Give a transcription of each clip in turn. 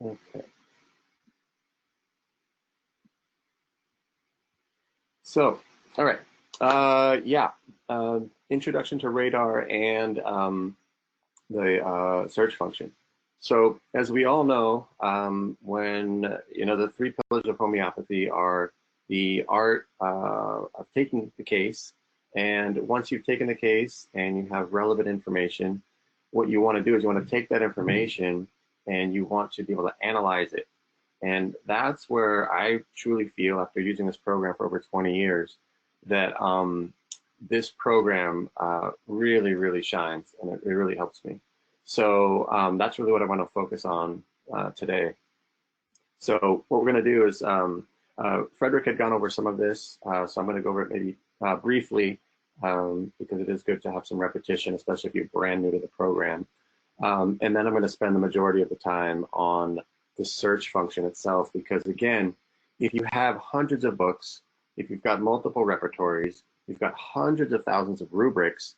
Okay. So, all right. Yeah. Introduction to radar and the search function. So, as we all know, when the three pillars of homeopathy are the art of taking the case, and once you've taken the case and you have relevant information, what you want to do is you want to take that information and you want to be able to analyze it. And that's where I truly feel, after using this program for over 20 years, that this program really, really shines, and it really helps me. So that's really what I want to focus on today. So what we're going to do is, Frederick had gone over some of this, so I'm going to go over it maybe briefly, because it is good to have some repetition, especially if you're brand new to the program. And then I'm going to spend the majority of the time on the search function itself, because again, if you have hundreds of books, if you've got multiple repertories, you've got hundreds of thousands of rubrics,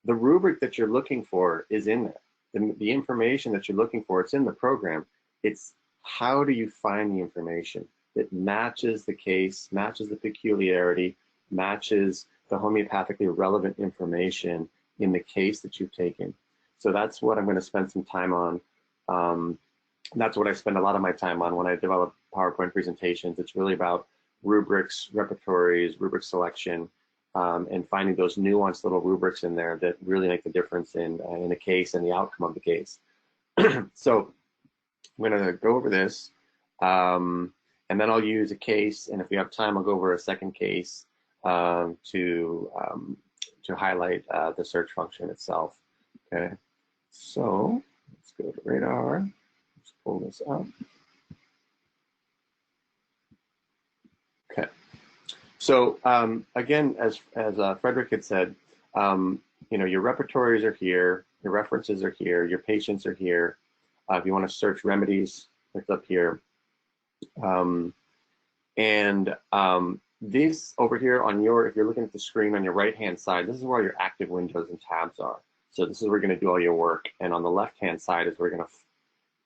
the rubric that you're looking for is in there. The information that you're looking for, it's in the program. It's how do you find the information that matches the case, matches the peculiarity, matches the homeopathically relevant information in the case that you've taken. So that's what I'm going to spend some time on. That's what I spend a lot of my time on when I develop PowerPoint presentations. It's really about rubrics, repertories, rubric selection, and finding those nuanced little rubrics in there that really make the difference in a case and the outcome of the case. So I'm going to go over this, and then I'll use a case, and if we have time, I'll go over a second case to highlight the search function itself. Okay, so let's go to radar. Let's pull this up. Okay. So again, as Frederick had said, your repertories are here, your references are here, your patients are here. If you want to search remedies, it's up here. This over here on if you're looking at the screen on your right-hand side, this is where your active windows and tabs are. So this is where you're going to do all your work. And on the left-hand side is where you're going to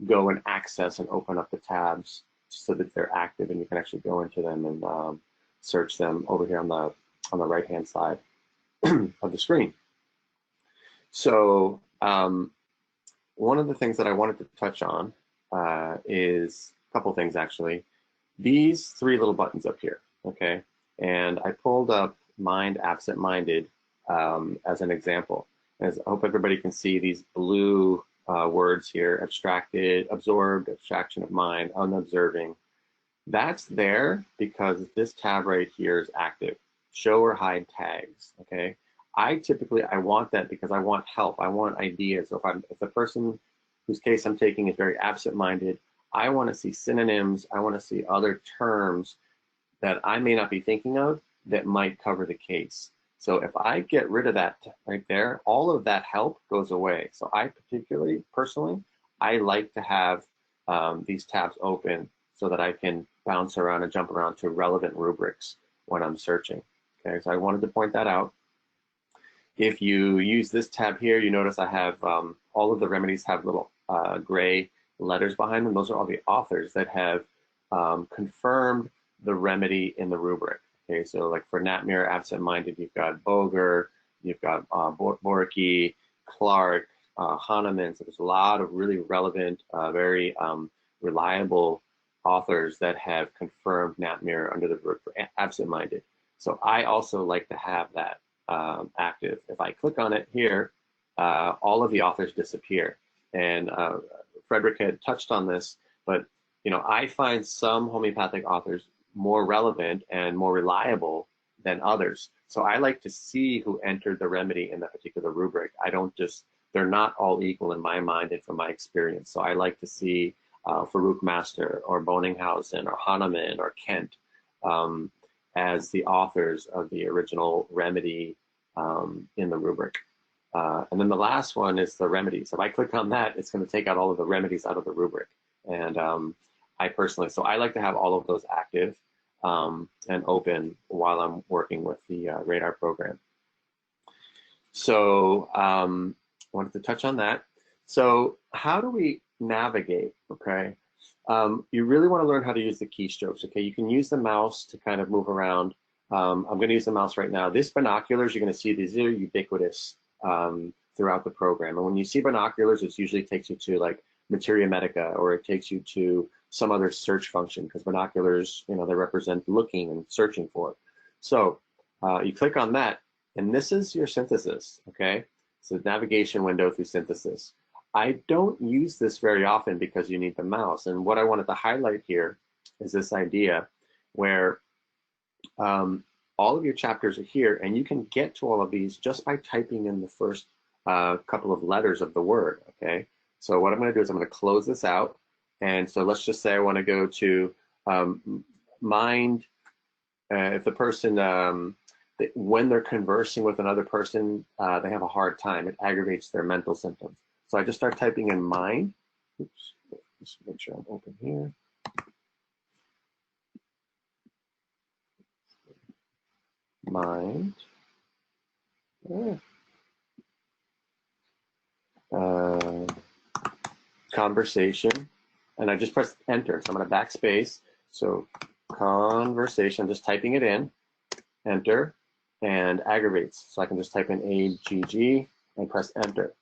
go and access and open up the tabs so that they're active and you can actually go into them and search them over here on the right-hand side of the screen. So one of the things that I wanted to touch on is a couple things actually. These three little buttons up here, okay? And I pulled up mind absent-minded as an example. As I hope everybody can see these blue words here: abstracted, absorbed, abstraction of mind, unobserving. That's there because this tab right here is active. Show or hide tags, okay? I want that because I want help. I want ideas. So if the person whose case I'm taking is very absent-minded, I want to see synonyms. I want to see other terms that I may not be thinking of that might cover the case. So if I get rid of that right there, all of that help goes away. So I personally, I like to have these tabs open so that I can bounce around and jump around to relevant rubrics when I'm searching. Okay, so I wanted to point that out. If you use this tab here, you notice I have all of the remedies have little gray letters behind them. Those are all the authors that have confirmed the remedy in the rubric. Okay, so like for Natmir absent-minded, you've got Boger, you've got Borky, Clark, Hahnemann. So there's a lot of really relevant, very reliable authors that have confirmed Natmir under the rubric for absent-minded. So I also like to have that active. If I click on it here, all of the authors disappear. And Frederick had touched on this, but I find some homeopathic authors more relevant and more reliable than others. So I like to see who entered the remedy in that particular rubric. They're not all equal in my mind and from my experience. So I like to see Farouk Master or Boninghausen or Hahnemann or Kent as the authors of the original remedy in the rubric. And then the last one is the remedies. If I click on that, it's going to take out all of the remedies out of the rubric. And so I like to have all of those active and open while I'm working with the radar program. So I wanted to touch on that. So how do we navigate, okay? you really want to learn how to use the keystrokes. Okay, you can use the mouse to kind of move around. I'm going to use the mouse right now. This binoculars, you're going to see these are ubiquitous throughout the program. And when you see binoculars, it usually takes you to like Materia Medica, or it takes you to some other search function, because binoculars, you know, they represent looking and searching for. So you click on that, and this is your synthesis, okay? So navigation window through synthesis. I don't use this very often because you need the mouse. And what I wanted to highlight here is this idea where all of your chapters are here, and you can get to all of these just by typing in the first couple of letters of the word, okay? So what I'm going to do is I'm going to close this out. And so let's just say I want to go to mind, if the person, when they're conversing with another person, they have a hard time. It aggravates their mental symptoms. So I just start typing in mind. Oops, just make sure I'm open here. Mind. Conversation, and I just press enter. So I'm going to backspace. So conversation, I'm just typing it in, enter, and aggravates. So I can just type in AGG and press enter.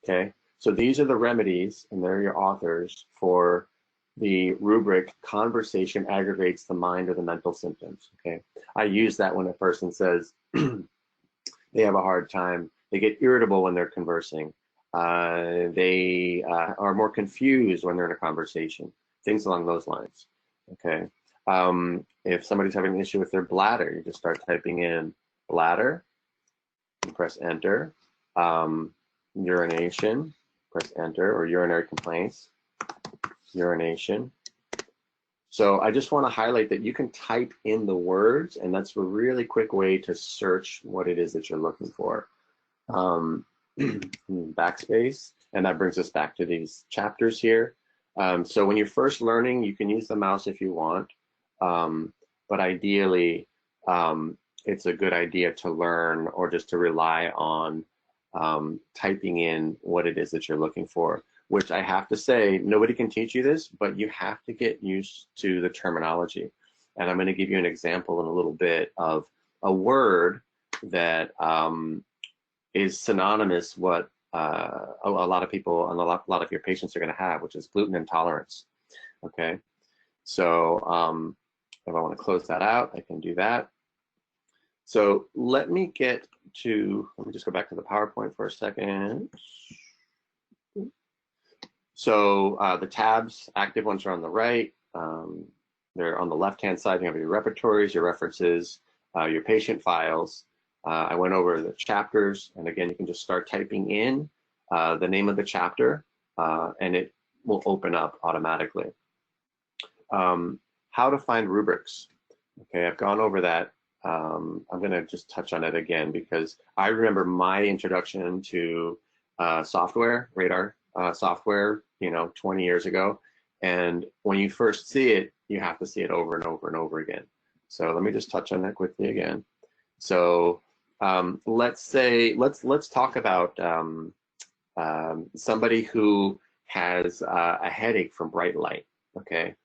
Okay, so these are the remedies, and they're your authors for the rubric conversation aggravates the mind or the mental symptoms. Okay, I use that when a person says they have a hard time, they get irritable when they're conversing. They are more confused when they're in a conversation, things along those lines, okay? If somebody's having an issue with their bladder, you just start typing in bladder, and press enter, urination, press enter, or urinary complaints, urination. So I just want to highlight that you can type in the words, and that's a really quick way to search what it is that you're looking for. Backspace, and that brings us back to these chapters here. So when you're first learning, you can use the mouse if you want, but ideally it's a good idea to learn or just to rely on typing in what it is that you're looking for, which I have to say, nobody can teach you this, but you have to get used to the terminology. And I'm going to give you an example in a little bit of a word that is synonymous what a lot of people and a lot of your patients are going to have, which is gluten intolerance. Okay, so if I want to close that out, I can do that. So let me just go back to the PowerPoint for a second. So the tabs, active ones are on the right. They're on the left-hand side. You have your repertories, your references, your patient files. I went over the chapters, and again, you can just start typing in the name of the chapter, and it will open up automatically. How to find rubrics. Okay, I've gone over that. I'm going to just touch on it again because I remember my introduction to software, radar software, 20 years ago. And when you first see it, you have to see it over and over and over again. So let me just touch on that quickly again. So let's talk about somebody who has a headache from bright light. Okay,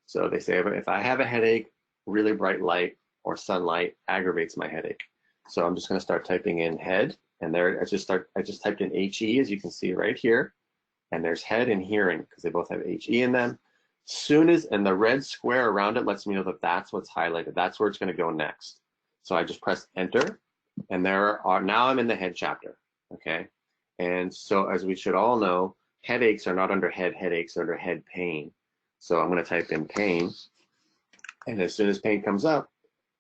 so they say if I have a headache, really bright light or sunlight aggravates my headache. So I'm just going to start typing in head, and there I just typed in HE, as you can see right here, and there's head and hearing because they both have HE in them. And the red square around it lets me know that that's what's highlighted. That's where it's going to go next. So I just press enter, and now I'm in the head chapter. Okay, and so as we should all know, headaches are not under head, headaches are under head pain. So I'm going to type in pain, and as soon as pain comes up,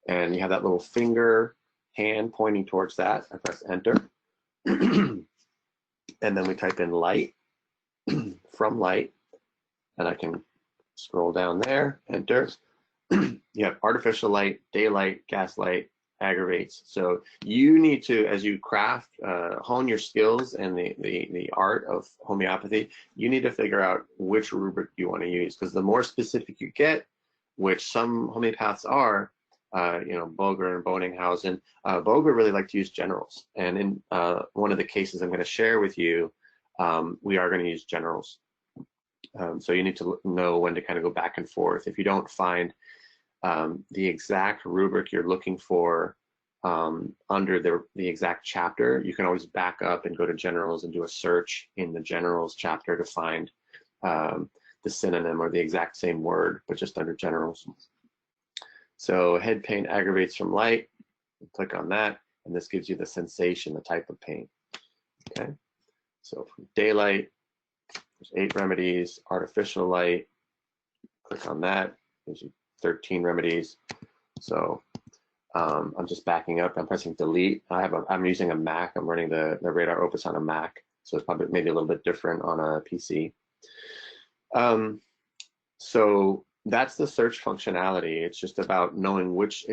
and you have that little finger hand pointing towards that, I press enter, and then we type in light, from light, and I can scroll down there, enter. You have artificial light, daylight, gaslight, aggravates. So you need to, as you craft, hone your skills and the art of homeopathy, you need to figure out which rubric you want to use, because the more specific you get, which some homeopaths are, Boger and Boninghausen, Boger really like to use generals. And in one of the cases I'm going to share with you, we are going to use generals. So you need to know when to kind of go back and forth. If you don't find the exact rubric you're looking for under the exact chapter, you can always back up and go to generals and do a search in the generals chapter to find the synonym or the exact same word, but just under generals. So head pain aggravates from light. Click on that, and this gives you the sensation, the type of pain. Okay, so from daylight, there's 8 remedies. Artificial light, click on that, gives you 13 remedies. So I'm just backing up. I'm pressing delete. I'm using a Mac. I'm running the RadarOpus on a Mac, so it's probably maybe a little bit different on a PC. So that's the search functionality. It's just about knowing which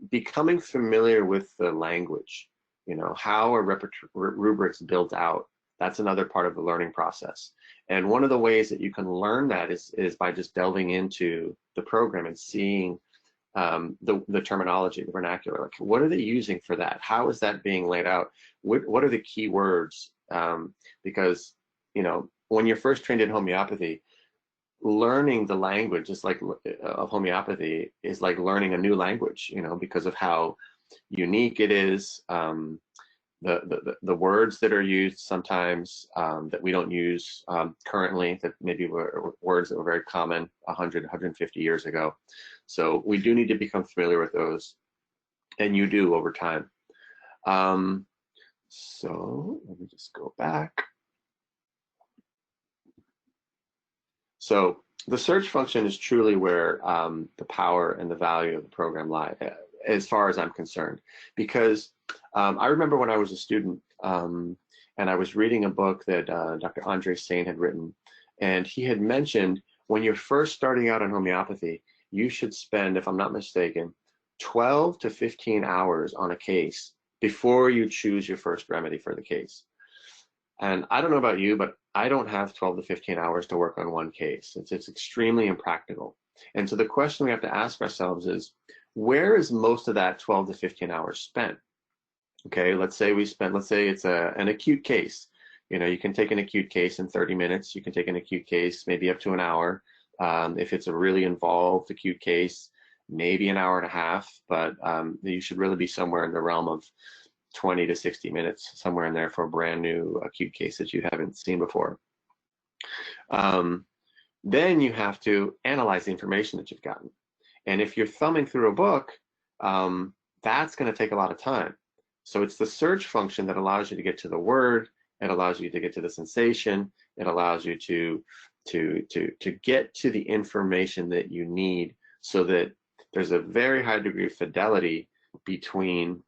becoming familiar with the language. You know how a rubric's built out. That's another part of the learning process. And one of the ways that you can learn that is by just delving into the program and seeing the terminology, the vernacular. Like, what are they using for that? How is that being laid out? What are the key words? Because, you know, when you're first trained in homeopathy, learning the language is like of homeopathy is like learning a new language, you know, because of how unique it is. The words that are used sometimes that we don't use currently, that maybe were words that were very common 100, 150 years ago. So we do need to become familiar with those, and you do over time. So let me just go back. So the search function is truly where the power and the value of the program lie, as far as I'm concerned, because I remember when I was a student and I was reading a book that Dr. Andre Sain had written, and he had mentioned when you're first starting out in homeopathy, you should spend, if I'm not mistaken, 12 to 15 hours on a case before you choose your first remedy for the case. And I don't know about you, but I don't have 12 to 15 hours to work on one case. It's extremely impractical. And so the question we have to ask ourselves is, where is most of that 12 to 15 hours spent? Okay, let's say it's an acute case. You know, you can take an acute case in 30 minutes. You can take an acute case maybe up to an hour. If it's a really involved acute case, maybe an hour and a half, but you should really be somewhere in the realm of 20 to 60 minutes, somewhere in there for a brand new acute case that you haven't seen before. Then you have to analyze the information that you've gotten. And if you're thumbing through a book, that's going to take a lot of time. So it's the search function that allows you to get to the word. It allows you to get to the sensation. It allows you to get to the information that you need, so that there's a very high degree of fidelity between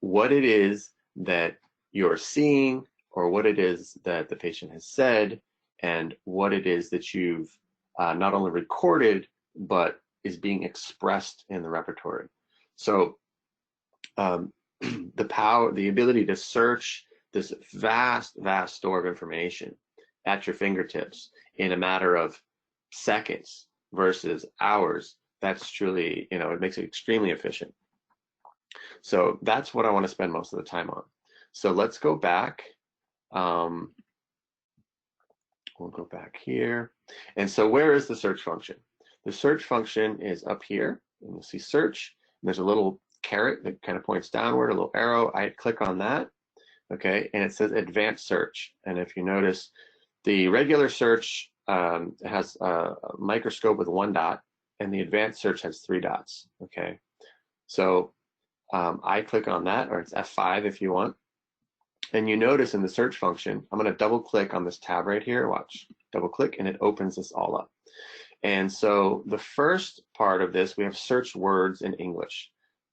what it is that you're seeing, or what it is that the patient has said, and what it is that you've not only recorded, but is being expressed in the repertory. So the ability to search this vast store of information at your fingertips in a matter of seconds versus hours, that's truly, you know, it makes it extremely efficient. So that's what I want to spend most of the time on. So let's go back. We'll go back here. And so where is the search function? The search function is up here, and you'll see search. And there's a little caret that kind of points downward, a little arrow. I click on that, okay, and it says advanced search. And if you notice, the regular search has a microscope with 1 dot, and the advanced search has 3 dots, okay? So I click on that, or it's F5 if you want. And you notice in the search function, I'm going to double click on this tab right here. Watch, double click, and it opens this all up. And so the first part of this, we have search words in English.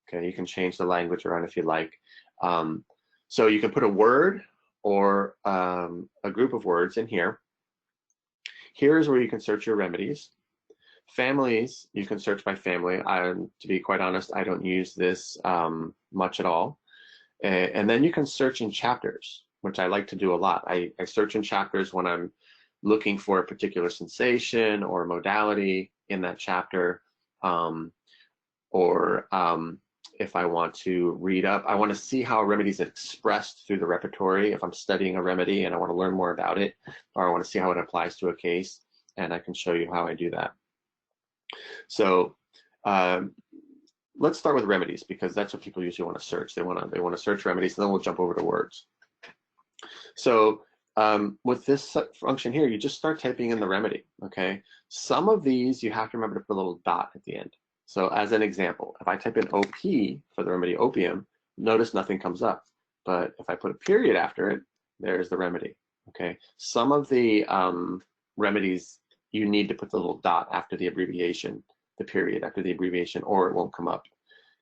Okay, you can change the language around if you like. So you can put a word or a group of words in here. Here's where you can search your remedies. Families, you can search by family. To be quite honest, I don't use this much at all. And then you can search in chapters, which I like to do a lot. I search in chapters when I'm looking for a particular sensation or modality in that chapter, or if I want to read up, I want to see how a remedy is expressed through the repertory. If I'm studying a remedy and I want to learn more about it, or I want to see how it applies to a case, and I can show you how I do that. So let's start with remedies, because that's what people usually want to search. They want to search remedies, and then we'll jump over to words. So with this function here, you just start typing in the remedy, okay? Some of these you have to remember to put a little dot at the end. So as an example, if I type in OP for the remedy opium, notice nothing comes up. But if I put a period after it, there's the remedy, okay? Some of the remedies, you need to put the little dot after the abbreviation, the period after the abbreviation, or it won't come up.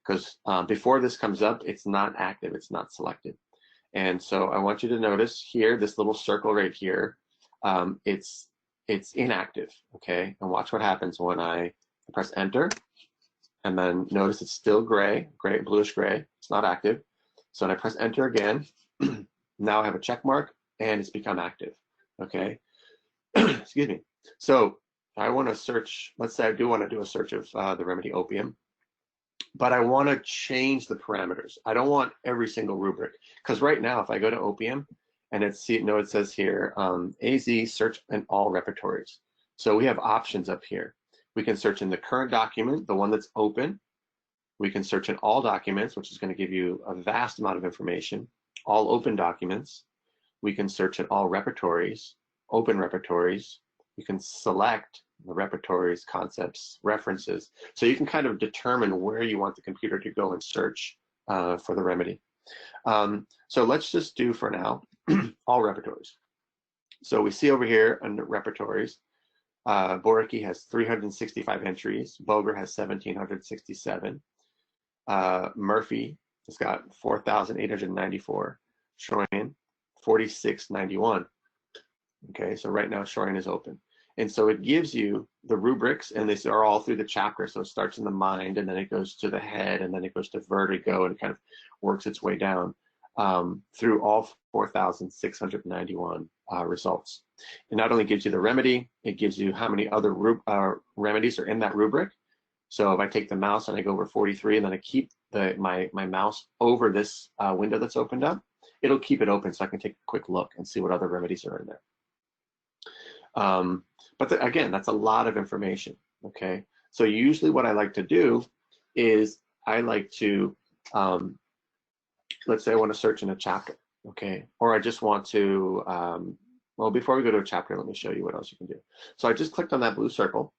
Because before this comes up, it's not active, it's not selected. And so I want you to notice here, this little circle right here, it's inactive, okay? And watch what happens when I press enter, and then notice it's still gray, bluish gray, it's not active. So when I press enter again, now I have a check mark and it's become active, okay? Excuse me. So I want to search, let's say I do want to do a search of the remedy opium, but I want to change the parameters. I don't want every single rubric, because right now if I go to opium and it says here AZ search in all repertories. So we have options up here. We can search in the current document, the one that's open. We can search in all documents, which is going to give you a vast amount of information, all open documents. We can search in all repertories, open repertories. You can select the repertories, concepts, references. So you can kind of determine where you want the computer to go and search for the remedy. So let's just do for now all repertories. So we see over here under repertories, Boricki has 365 entries, Boger has 1,767, Murphy has got 4,894, Schroyen 4,691. Okay, so right now Schroyen is open. And so it gives you the rubrics, and these are all through the chapter. So it starts in the mind, and then it goes to the head, and then it goes to vertigo, and it kind of works its way down through all 4,691 results. It not only gives you the remedy, it gives you how many other remedies are in that rubric. So if I take the mouse and I go over 43, and then I keep my mouse over this window that's opened up, it'll keep it open so I can take a quick look and see what other remedies are in there. But again, that's a lot of information, okay? So usually what I like to do is I like to, let's say I want to search in a chapter, okay? Or I just want to, well, before we go to a chapter, let me show you what else you can do. So I just clicked on that blue circle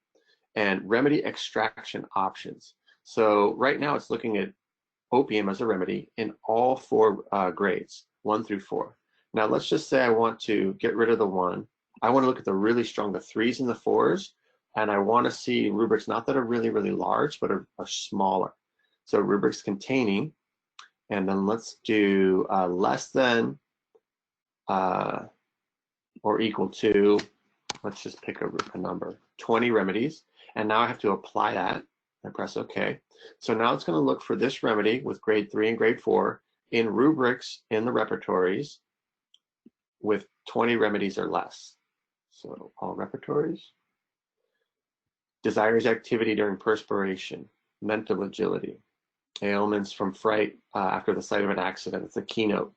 and remedy extraction options. So right now it's looking at opium as a remedy in all 4 grades, 1 through 4. Now let's just say I want to get rid of the 1. I want to look at the really strong, the 3s and the 4s, and I want to see rubrics not that are really, really large, but are smaller. So rubrics containing, and then let's do less than or equal to, let's just pick a number, 20 remedies. And now I have to apply that. I press OK. So now it's going to look for this remedy with grade 3 and grade 4 in rubrics in the repertories with 20 remedies or less. So all repertories. Desires activity during perspiration, mental agility, ailments from fright after the sight of an accident. It's a keynote.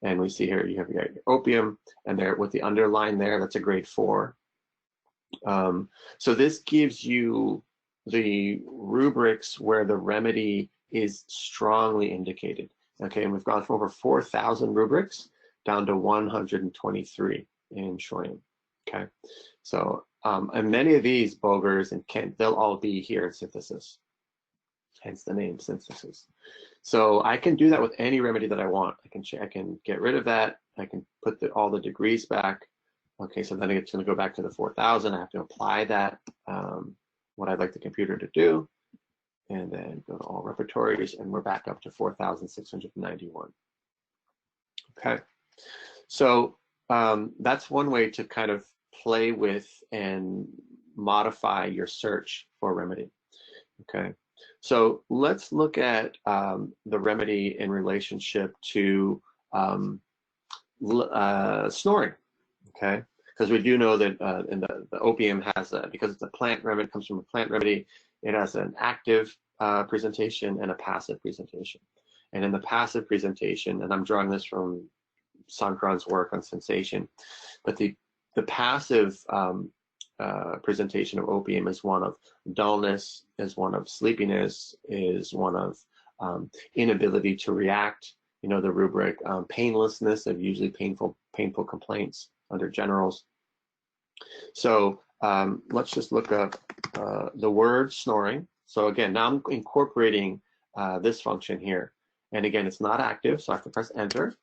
And we see here you have your opium, and there with the underline there, that's a grade 4. So this gives you the rubrics where the remedy is strongly indicated. Okay, and we've gone from over 4,000 rubrics down to 123 in Schroyen. Okay, so and many of these Bogers and Kent, they'll all be here in synthesis, hence the name synthesis. So I can do that with any remedy that I want. I can get rid of that. I can put all the degrees back. Okay, so then it's going to go back to the 4,000. I have to apply that, what I'd like the computer to do, and then go to all repertories, and we're back up to 4,691. Okay, so that's one way to kind of play with and modify your search for a remedy. Okay, so let's look at the remedy in relationship to snoring. Okay, because we do know that in the opium has because it's a plant remedy, comes from a plant remedy, it has an active presentation and a passive presentation. And in the passive presentation, and I'm drawing this from Sankran's work on sensation, but the passive presentation of opium is one of dullness, is one of sleepiness, is one of inability to react. You know, the rubric painlessness of usually painful complaints under generals. So let's just look up the word snoring. So again, now I'm incorporating this function here. And again, it's not active, so I have to press enter.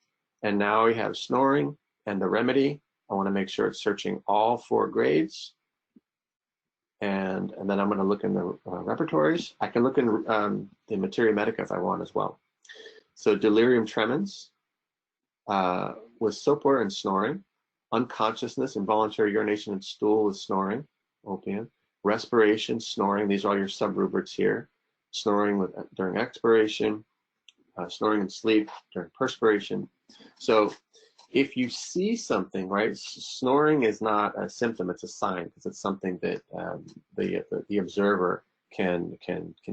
And now we have snoring and the remedy. I want to make sure it's searching all 4 grades. And then I'm going to look in the repertories. I can look in the materia medica if I want as well. So delirium tremens with sopor and snoring. Unconsciousness, involuntary urination and stool with snoring, opium. Respiration, snoring. These are all your sub-rubrics here. Snoring during expiration. Snoring in sleep during perspiration. So if you see something, right, snoring is not a symptom, it's a sign, because it's something that the observer can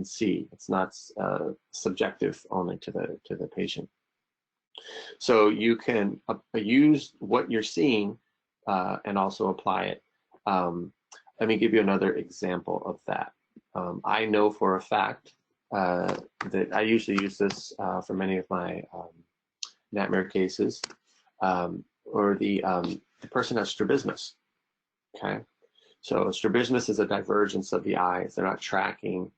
see. It's not subjective only to the patient. So you can use what you're seeing and also apply it. Let me give you another example of that. I know for a fact that I usually use this for many of my nightmare cases, or the person has strabismus. Okay, so strabismus is a divergence of the eyes; they're not tracking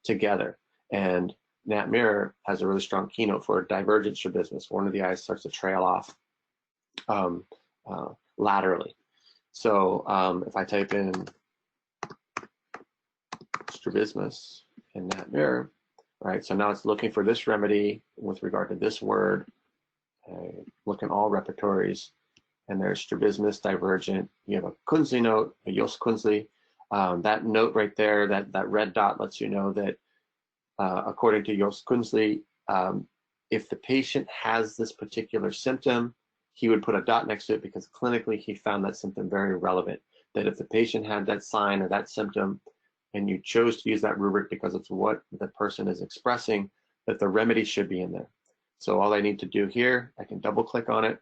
together. And Nat Mirror has a really strong keynote for divergent strabismus. One of the eyes starts to trail off laterally. So if I type in strabismus in Nat Mirror, right? So now it's looking for this remedy with regard to this word. Look in all repertories, and there's strabismus divergent. You have a Kunzli note, a JAHC Kunzli. That note right there, that red dot lets you know that according to JAHC Kunzli, if the patient has this particular symptom, he would put a dot next to it because clinically he found that symptom very relevant. That if the patient had that sign or that symptom, and you chose to use that rubric because it's what the person is expressing, that the remedy should be in there. So all I need to do here, I can double click on it,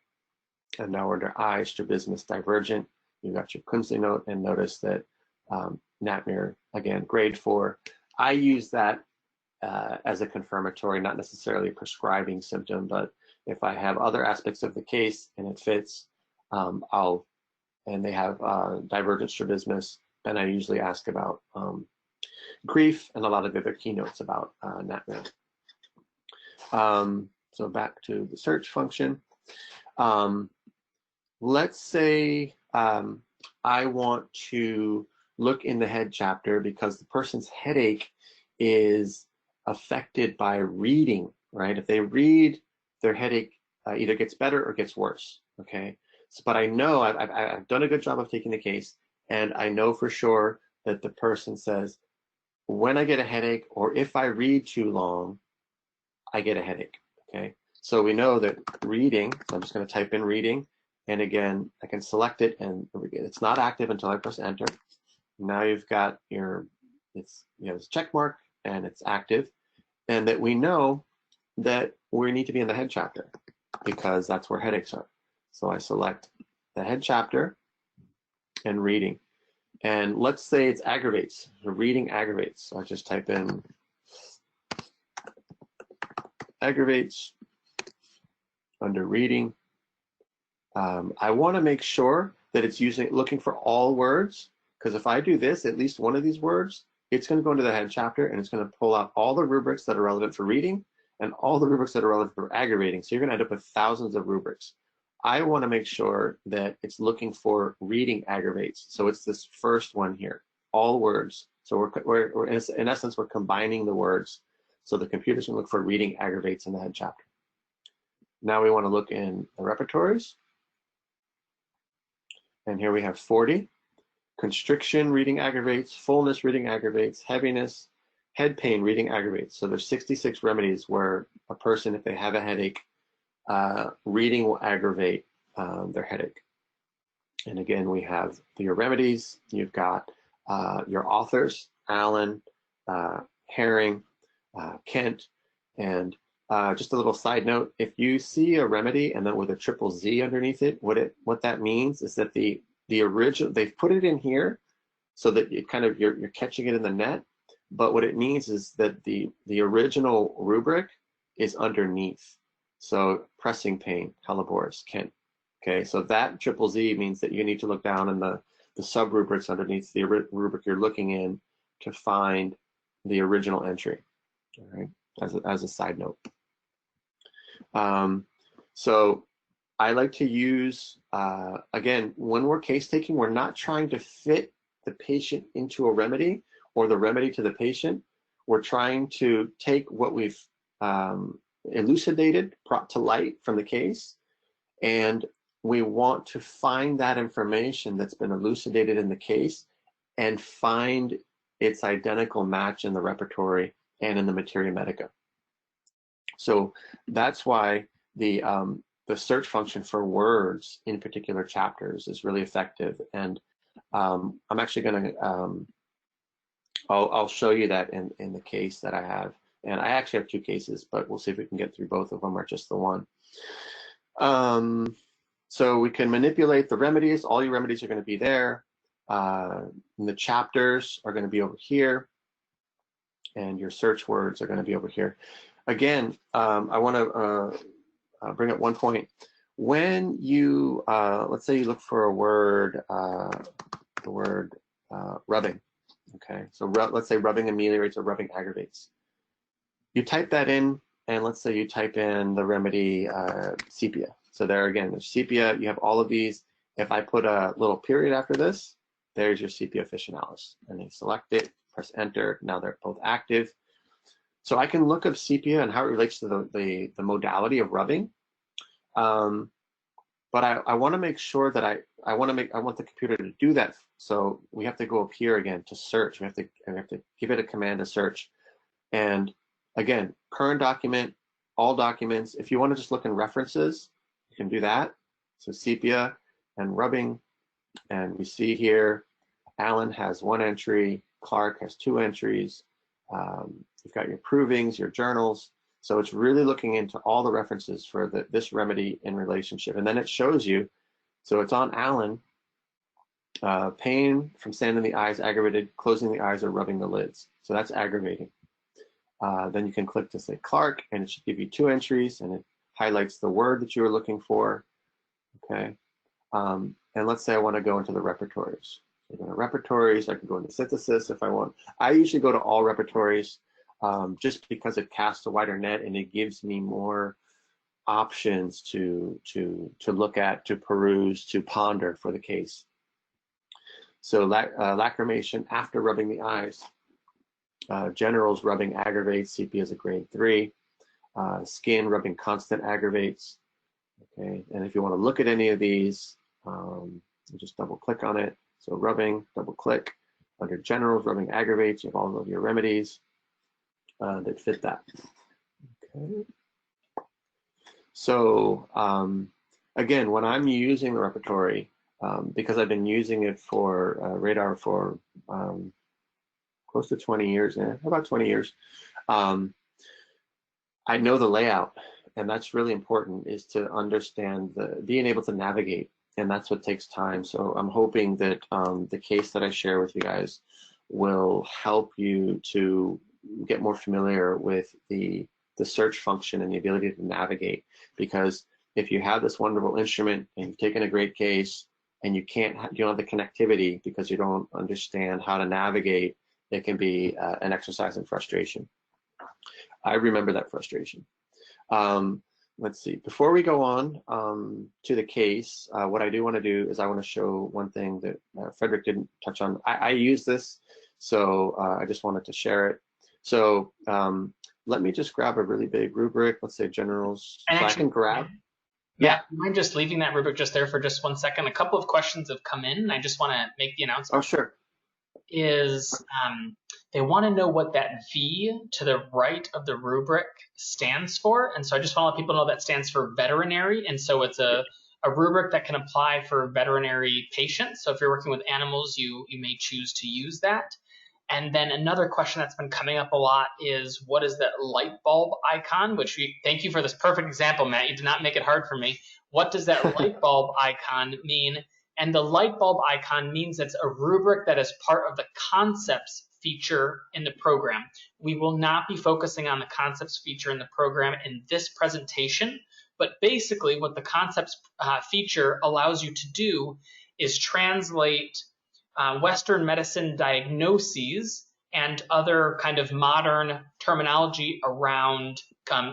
and now we're under eye, strabismus divergent. You've got your Kunzli note, and notice that Nat Mirror, again, grade 4. I use that as a confirmatory, not necessarily a prescribing symptom, but if I have other aspects of the case and it fits, and they have divergent strabismus, then I usually ask about grief and a lot of the other keynotes about Nat Mirror. So back to the search function. Let's say I want to look in the head chapter because the person's headache is affected by reading, right? If they read, their headache either gets better or gets worse, okay? So, but I know I've done a good job of taking the case, and I know for sure that the person says, when I get a headache or if I read too long, I get a headache, okay? So we know that reading, so I'm just gonna type in reading, and again, I can select it and it's not active until I press enter. Now you've got your, it's, you know, it's check mark and it's active, and that we know that we need to be in the head chapter because that's where headaches are. So I select the head chapter and reading. And let's say it's aggravates, so reading aggravates. So I just type in aggravates under reading. I want to make sure that it's looking for all words, because if I do this, at least one of these words, it's going to go into the head chapter and it's going to pull out all the rubrics that are relevant for reading and all the rubrics that are relevant for aggravating. So you're going to end up with thousands of rubrics. I want to make sure that it's looking for reading aggravates. So it's this first one here, all words. So we're in essence, we're combining the words. So the computer's going to look for reading aggravates in the head chapter. Now we want to look in the repertories. And here we have 40. Constriction, reading aggravates, fullness, reading aggravates, heaviness, head pain, reading aggravates. So there's 66 remedies where a person, if they have a headache, reading will aggravate their headache. And again, we have your remedies. You've got your authors, Allen, herring, Kent, and just a little side note, if you see a remedy and then with a triple Z underneath it, what that means is that the original, they've put it in here so that it kind of, you're catching it in the net, but what it means is that the original rubric is underneath. So pressing pain, Helleborus, Kent. Okay, so that triple Z means that you need to look down in the sub rubrics underneath the rubric you're looking in to find the original entry. All right, as a side note. So I like to use, again, when we're case taking, we're not trying to fit the patient into a remedy or the remedy to the patient. We're trying to take what we've elucidated, brought to light from the case, and we want to find that information that's been elucidated in the case and find its identical match in the repertory and in the materia medica. So that's why the search function for words in particular chapters is really effective. And I'm actually going to, I'll show you that in the case that I have. And I actually have two cases, but we'll see if we can get through both of them or just the one. So we can manipulate the remedies. All your remedies are going to be there. The chapters are going to be over here. And your search words are going to be over here. Again, I want to bring up one point. When you, let's say you look for a word, the word rubbing, okay? So let's say rubbing ameliorates or rubbing aggravates. You type that in, and let's say you type in the remedy sepia. So there again, there's sepia, you have all of these. If I put a little period after this, there's your sepia officinalis. And you select it, press enter, now they're both active. So I can look up sepia and how it relates to the modality of rubbing. But I want to make sure that I want the computer to do that. So we have to go up here again to search. We have to give it a command to search. And again, current document, all documents. If you want to just look in references, you can do that. So sepia and rubbing, and we see here, Alan has 1 entry, Clark has 2 entries. You've got your provings, your journals. So it's really looking into all the references for this remedy in relationship. And then it shows you, so it's on Alan, pain from sand in the eyes, aggravated, closing the eyes or rubbing the lids. So that's aggravating. Then you can click to say Clark, and it should give you 2 entries, and it highlights the word that you were looking for, okay? And let's say I want to go into the repertories. So go to repertories, I can go into synthesis if I want. I usually go to all repertories just because it casts a wider net and it gives me more options to look at, to peruse, to ponder for the case. So lacrimation after rubbing the eyes. Generals rubbing aggravates, sepia is a grade 3. Skin rubbing constant aggravates. Okay, and if you want to look at any of these, you just double click on it. So rubbing, double click. Under generals, rubbing aggravates, you have all of your remedies that fit that. Okay. So again, when I'm using the repertory, because I've been using it for radar for close to 20 years, about 20 years, I know the layout, and that's really important, is to understand being able to navigate, and that's what takes time. So I'm hoping that the case that I share with you guys will help you to get more familiar with the search function and the ability to navigate. Because if you have this wonderful instrument and you've taken a great case and you don't have the connectivity because you don't understand how to navigate, it can be an exercise in frustration. I remember that frustration. Let's see, before we go on to the case, what I do want to do is I want to show one thing that Frederick didn't touch on. I use this, so I just wanted to share it. So let me just grab a really big rubric, let's say generals. And so actually, I can grab. Yeah, mind just leaving that rubric just there for just 1 second? A couple of questions have come in, and I just want to make the announcement. Oh, sure. They want to know what that V to the right of the rubric stands for. And so I just want to let people know that stands for veterinary. And so it's a rubric that can apply for veterinary patients. So if you're working with animals, you may choose to use that. And then another question that's been coming up a lot is, what is that light bulb icon? Which thank you for this perfect example, Matt. You did not make it hard for me. What does that light bulb icon mean? And the light bulb icon means it's a rubric that is part of the concepts feature in the program. We will not be focusing on the concepts feature in the program in this presentation, but basically what the concepts feature allows you to do is translate Western medicine diagnoses and other kind of modern terminology around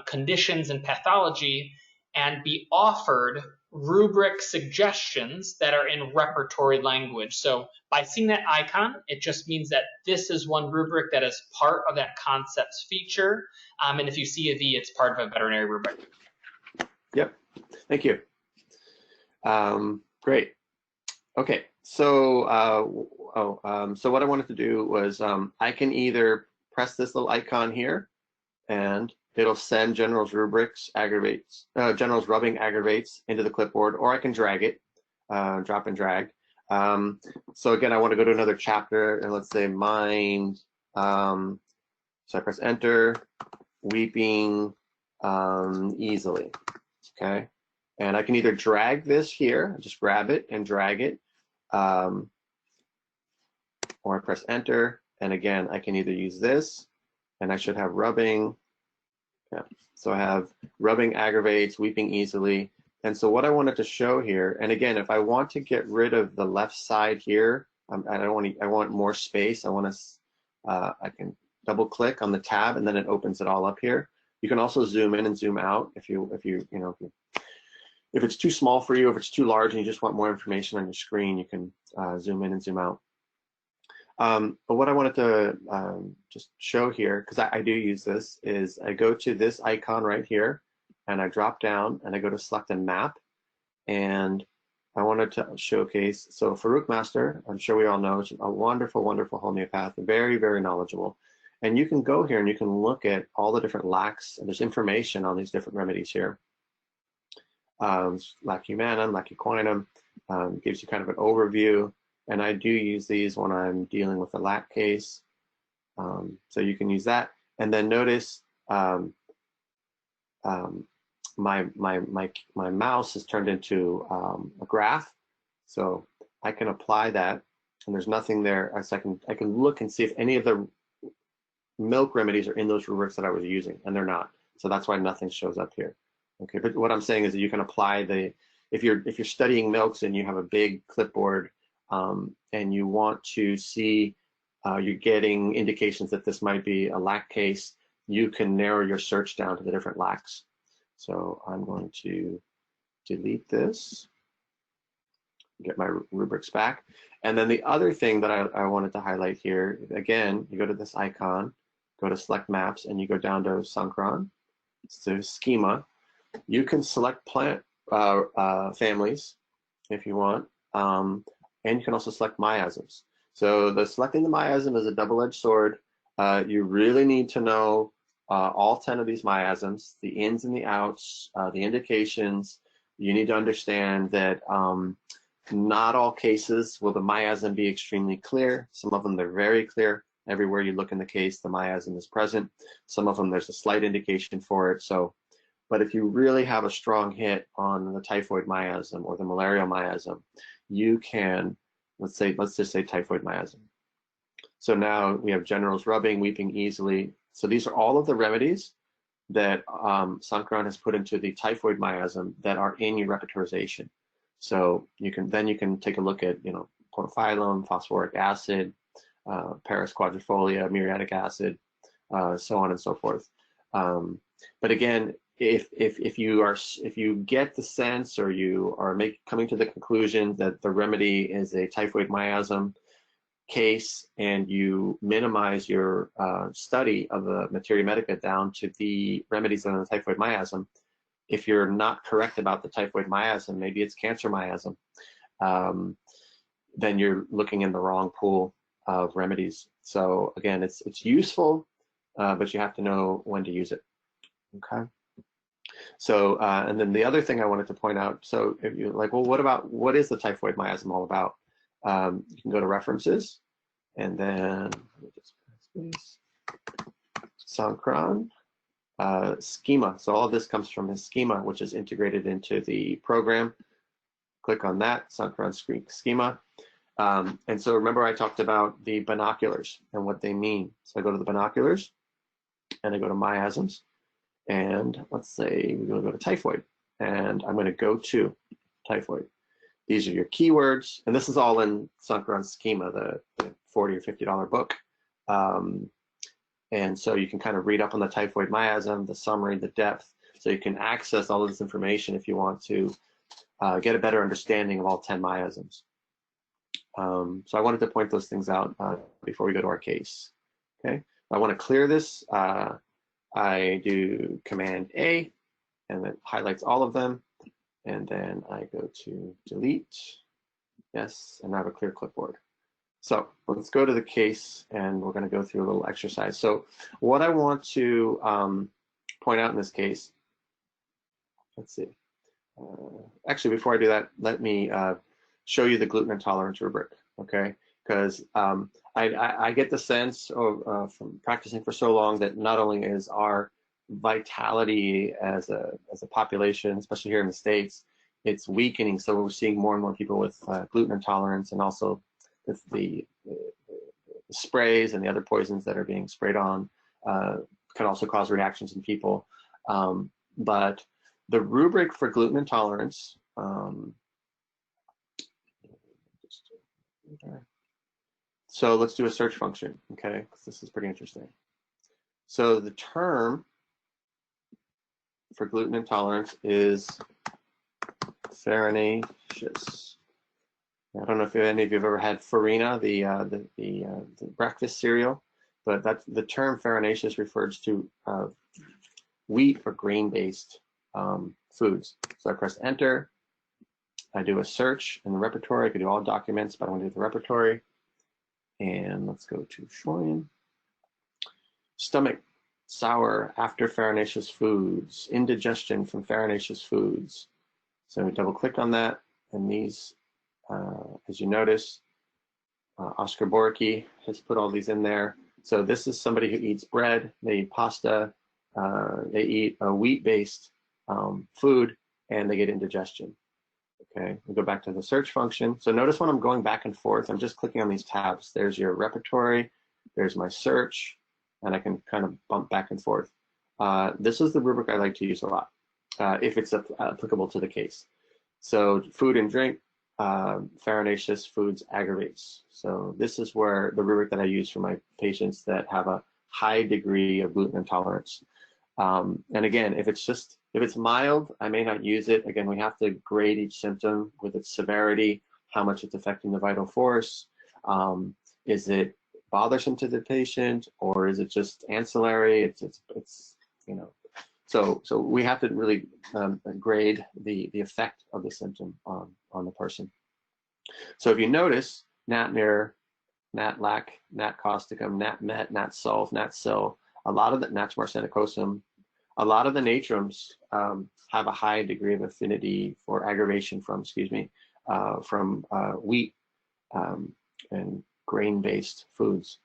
conditions and pathology, and be offered rubric suggestions that are in repertory language. So by seeing that icon, it just means that this is one rubric that is part of that concepts feature. And if you see a V, it's part of a veterinary rubric. Yep, thank you. Great. Okay, so so what I wanted to do was I can either press this little icon here, and it'll send general's rubrics aggravates, general's rubbing aggravates into the clipboard, or I can drag it, drop and drag. So again, I want to go to another chapter, and let's say mind. So I press enter, weeping easily. Okay, and I can either drag this here, just grab it and drag it, or I press enter, and again, I can either use this, and I should have rubbing. Yeah. So I have rubbing aggravates, weeping easily. And so what I wanted to show here, and again, if I want to get rid of the left side here, I want more space. I can double click on the tab, and then it opens it all up here. You can also zoom in and zoom out if it's too small for you, if it's too large and you just want more information on your screen, you can zoom in and zoom out. But what I wanted to just show here, because I do use this, is I go to this icon right here, and I drop down, and I go to select a map, and I wanted to showcase, so Farouk Master, I'm sure we all know, is a wonderful, wonderful homeopath, very, very knowledgeable. And you can go here and you can look at all the different lacks, and there's information on these different remedies here. Lac humanum, lac equinum, gives you kind of an overview. And I do use these when I'm dealing with a lac case. So you can use that. And then notice my mouse is turned into a graph. So I can apply that, and there's nothing there. So I can look and see if any of the milk remedies are in those rubrics that I was using, and they're not. So that's why nothing shows up here. Okay, but what I'm saying is that you can apply if you're studying milks and you have a big clipboard, and you want to see you're getting indications that this might be a lac case, you can narrow your search down to the different lacs. So I'm going to delete this, get my rubrics back. And then the other thing that I wanted to highlight here, again, you go to this icon, go to select maps, and you go down to Synchron, so schema. You can select plant families if you want, and you can also select miasms. So selecting the miasm is a double-edged sword. You really need to know all 10 of these miasms, the ins and the outs, the indications. You need to understand that not all cases will the miasm be extremely clear. Some of them, they're very clear. Everywhere you look in the case, the miasm is present. Some of them, there's a slight indication for it. So, but if you really have a strong hit on the typhoid miasm or the malarial miasm, you can, let's just say typhoid miasm. So now we have generals rubbing, weeping easily. So these are all of the remedies that Synchron has put into the typhoid miasm that are in your repertorization. So you can take a look at, portophyllum, phosphoric acid, Paris quadrifolia, muriatic acid, so on and so forth. But again, if you get the sense, or you are coming to the conclusion that the remedy is a typhoid miasm case, and you minimize your study of the materia medica down to the remedies on the typhoid miasm, if you're not correct about the typhoid miasm, maybe it's cancer miasm, then you're looking in the wrong pool of remedies. So again, it's useful, but you have to know when to use it. Okay. So and then the other thing I wanted to point out, so if you're like, well, what is the typhoid miasm all about? You can go to references, And then let me just press this. Sonkron schema. So all of this comes from his schema, which is integrated into the program. Click on that, Sonkron schema. And so remember I talked about the binoculars and what they mean. So I go to the binoculars and I go to miasms. And let's say we're going to go to typhoid. And I'm going to go to typhoid. These are your keywords. And this is all in Sonkron schema, the $40 or $50 book. And so you can kind of read up on the typhoid miasm, the summary, the depth. So you can access all of this information if you want to get a better understanding of all 10 miasms. So I wanted to point those things out before we go to our case. Okay, if I want to clear this, I do Command A, and it highlights all of them. And then I go to delete. Yes, and I have a clear clipboard. So let's go to the case, and we're going to go through a little exercise. So what I want to point out in this case, let's see. Actually, before I do that, let me show you the gluten intolerance rubric, okay? Because I get the sense of, from practicing for so long that not only is our vitality as a population, especially here in the States, it's weakening. So we're seeing more and more people with gluten intolerance, and also with the sprays and the other poisons that are being sprayed on can also cause reactions in people. But the rubric for gluten intolerance, so let's do a search function, okay? Because this is pretty interesting. So the term for gluten intolerance is farinaceous. I don't know if any of you have ever had farina, the breakfast cereal, but that's the term farinaceous refers to wheat or grain-based foods. So I press enter. I do a search in the repertory. I could do all documents, but I want to do the repertory. And let's go to Schwein. Stomach sour after farinaceous foods, indigestion from farinaceous foods. So we double click on that, and these, as you notice, Oscar Borky has put all these in there. So this is somebody who eats bread, they eat pasta, they eat a wheat-based food, and they get indigestion. Okay, we'll go back to the search function. So notice when I'm going back and forth, I'm just clicking on these tabs. There's your repertory, there's my search, and I can kind of bump back and forth. This is the rubric I like to use a lot, if it's applicable to the case. So food and drink, farinaceous foods aggravates. So this is where the rubric that I use for my patients that have a high degree of gluten intolerance. And again, if it's mild, I may not use it. Again, we have to grade each symptom with its severity, how much it's affecting the vital force. Is it bothersome to the patient, or is it just ancillary? It's you know. So we have to really grade the effect of the symptom on the person. So if you notice, nat mir, nat lac, nat causticum, nat met, nat sulf, nat sil, a lot of the nat marsenicosum, a lot of the natrums have a high degree of affinity for aggravation from, wheat and grain-based foods.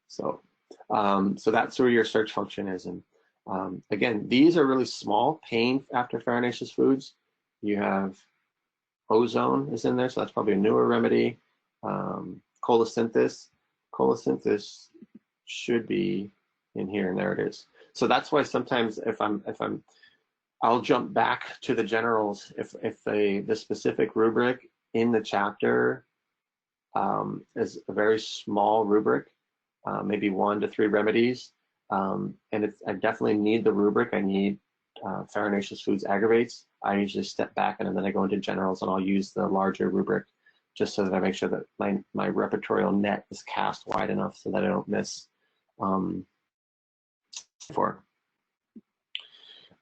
So that's where your search function is. And again, these are really small pain after farinaceous foods. You have ozone is in there, so that's probably a newer remedy. Colocynthis should be in here, and there it is. So that's why sometimes I'll jump back to the generals if the specific rubric in the chapter is a very small rubric, maybe 1 to 3 remedies, and I definitely need the rubric. I need farinaceous foods aggravates. I usually step back and then I go into generals, and I'll use the larger rubric just so that I make sure that my repertorial net is cast wide enough so that I don't miss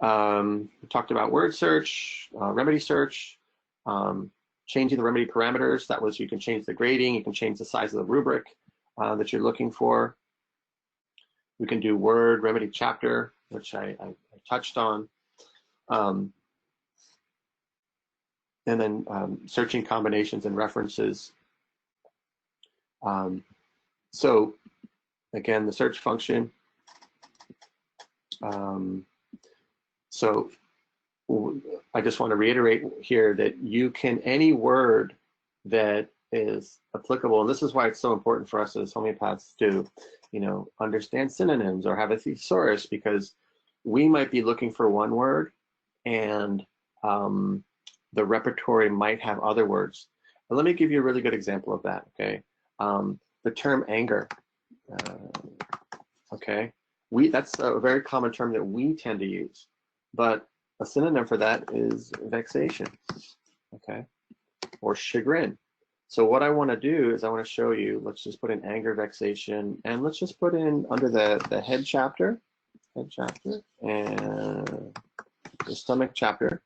we talked about word search, remedy search, changing the remedy parameters. That was, you can change the grading, you can change the size of the rubric that you're looking for. We can do word remedy chapter, which I touched on. And then searching combinations and references. So again, the search function. So I just want to reiterate here that you can, any word that is applicable, and this is why it's so important for us as homeopaths to, understand synonyms or have a thesaurus, because we might be looking for one word and the repertory might have other words. But let me give you a really good example of that, okay? The term anger, okay? That's a very common term that we tend to use, but a synonym for that is vexation, okay? Or chagrin. So what I want to do is I want to show you, let's just put in anger, vexation, and let's just put in under the head chapter, and the stomach chapter.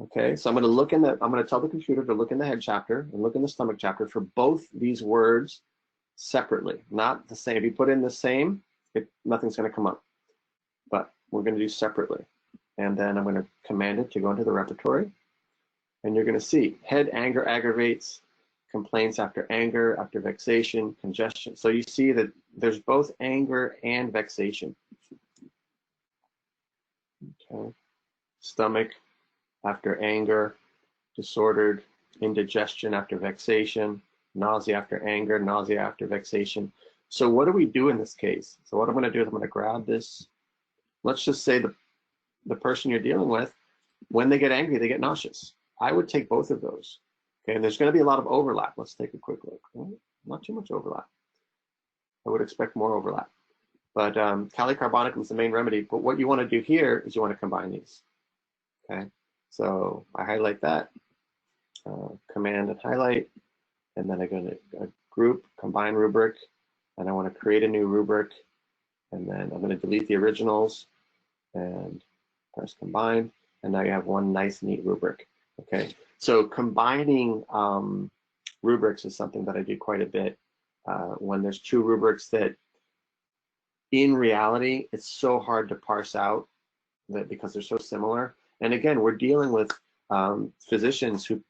Okay, so I'm going to look I'm going to tell the computer to look in the head chapter and look in the stomach chapter for both these words separately, not the same. If you put in the same, nothing's going to come up, but we're going to do separately. And then I'm going to command it to go into the repertory. And you're going to see head anger aggravates, complaints after anger, after vexation, congestion. So you see that there's both anger and vexation. Okay. Stomach after anger, disordered, indigestion after vexation, nausea after anger, nausea after vexation. So what do we do in this case? So what I'm going to do is I'm going to grab this. Let's just say the person you're dealing with, when they get angry, they get nauseous. I would take both of those. Okay, and there's going to be a lot of overlap. Let's take a quick look. Not too much overlap. I would expect more overlap. But kali carbonicum is the main remedy. But what you want to do here is you want to combine these. Okay, so I highlight that, command and highlight, and then I'm going to group, combine rubric, and I want to create a new rubric, and then I'm going to delete the originals and press combine, and now you have one nice, neat rubric. Okay, so combining rubrics is something that I do quite a bit when there's two rubrics that in reality, it's so hard to parse out that because they're so similar. And again, we're dealing with physicians who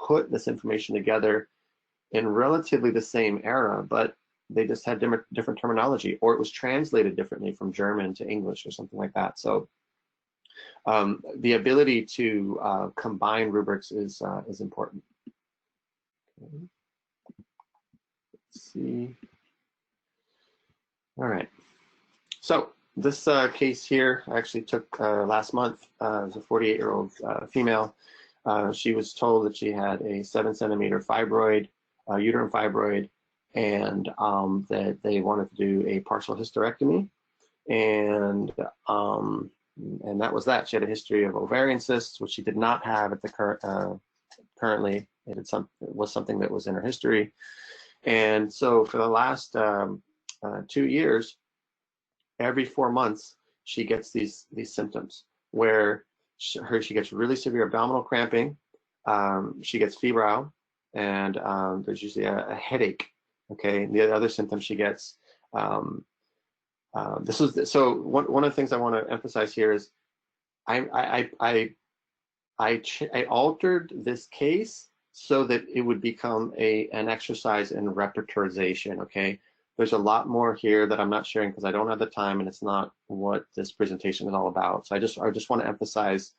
put this information together in relatively the same era, but they just had different terminology, or it was translated differently from German to English or something like that. So the ability to combine rubrics is important. Okay. Let's see. All right. So this case here I actually took last month. It was a 48-year-old female. She was told that she had a 7-centimeter fibroid, uterine fibroid, and that they wanted to do a partial hysterectomy. And that was that. She had a history of ovarian cysts, which she did not have at the currently. It was something that was in her history. And so for the last 2 years, every 4 months, she gets these symptoms where she gets really severe abdominal cramping, she gets febrile, and there's usually a headache. Okay, and the other symptoms she gets. So one of the things I want to emphasize here is I altered this case so that it would become an exercise in repertorization. Okay, there's a lot more here that I'm not sharing because I don't have the time and it's not what this presentation is all about. So I just want to emphasize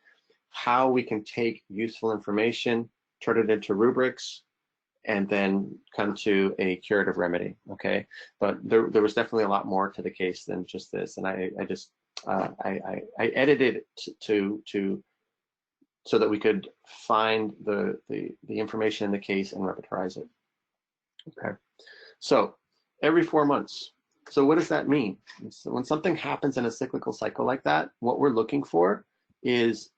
how we can take useful information, turn it into rubrics, and then come to a curative remedy. Okay, but there was definitely a lot more to the case than just this, and I edited it so that we could find the information in the case and repertorize it. Okay, so every 4 months. So what does that mean? So when something happens in a cyclical cycle like that, what we're looking for is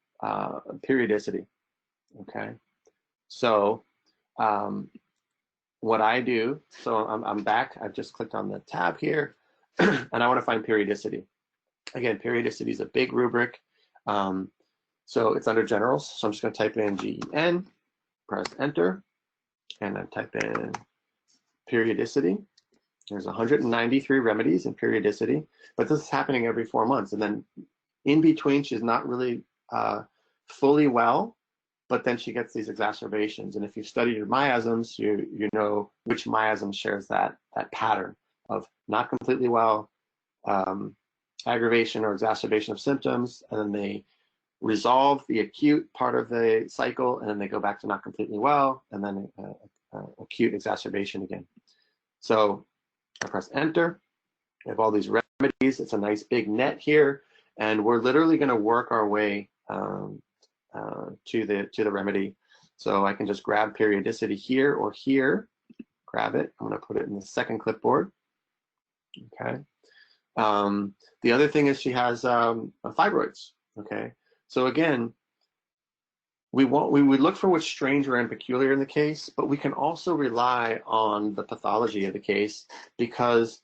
periodicity. Okay, so what I do, so I'm back. I've just clicked on the tab here, and I want to find periodicity. Again, periodicity is a big rubric. So it's under generals. So I'm just going to type in GEN, press enter, and I type in periodicity. There's 193 remedies in periodicity, but this is happening every 4 months. And then in between, she's not really fully well. but then she gets these exacerbations. And if you study your miasms, you know which miasm shares that pattern of not completely well, aggravation or exacerbation of symptoms, and then they resolve the acute part of the cycle, and then they go back to not completely well, and then acute exacerbation again. So I press enter. I have all these remedies. It's a nice big net here, and we're literally going to work our way to the remedy. So I can just grab periodicity here or here, grab it. I'm going to put it in the second clipboard. Okay. The other thing is she has fibroids. Okay. So again, we would look for what's strange and peculiar in the case, but we can also rely on the pathology of the case because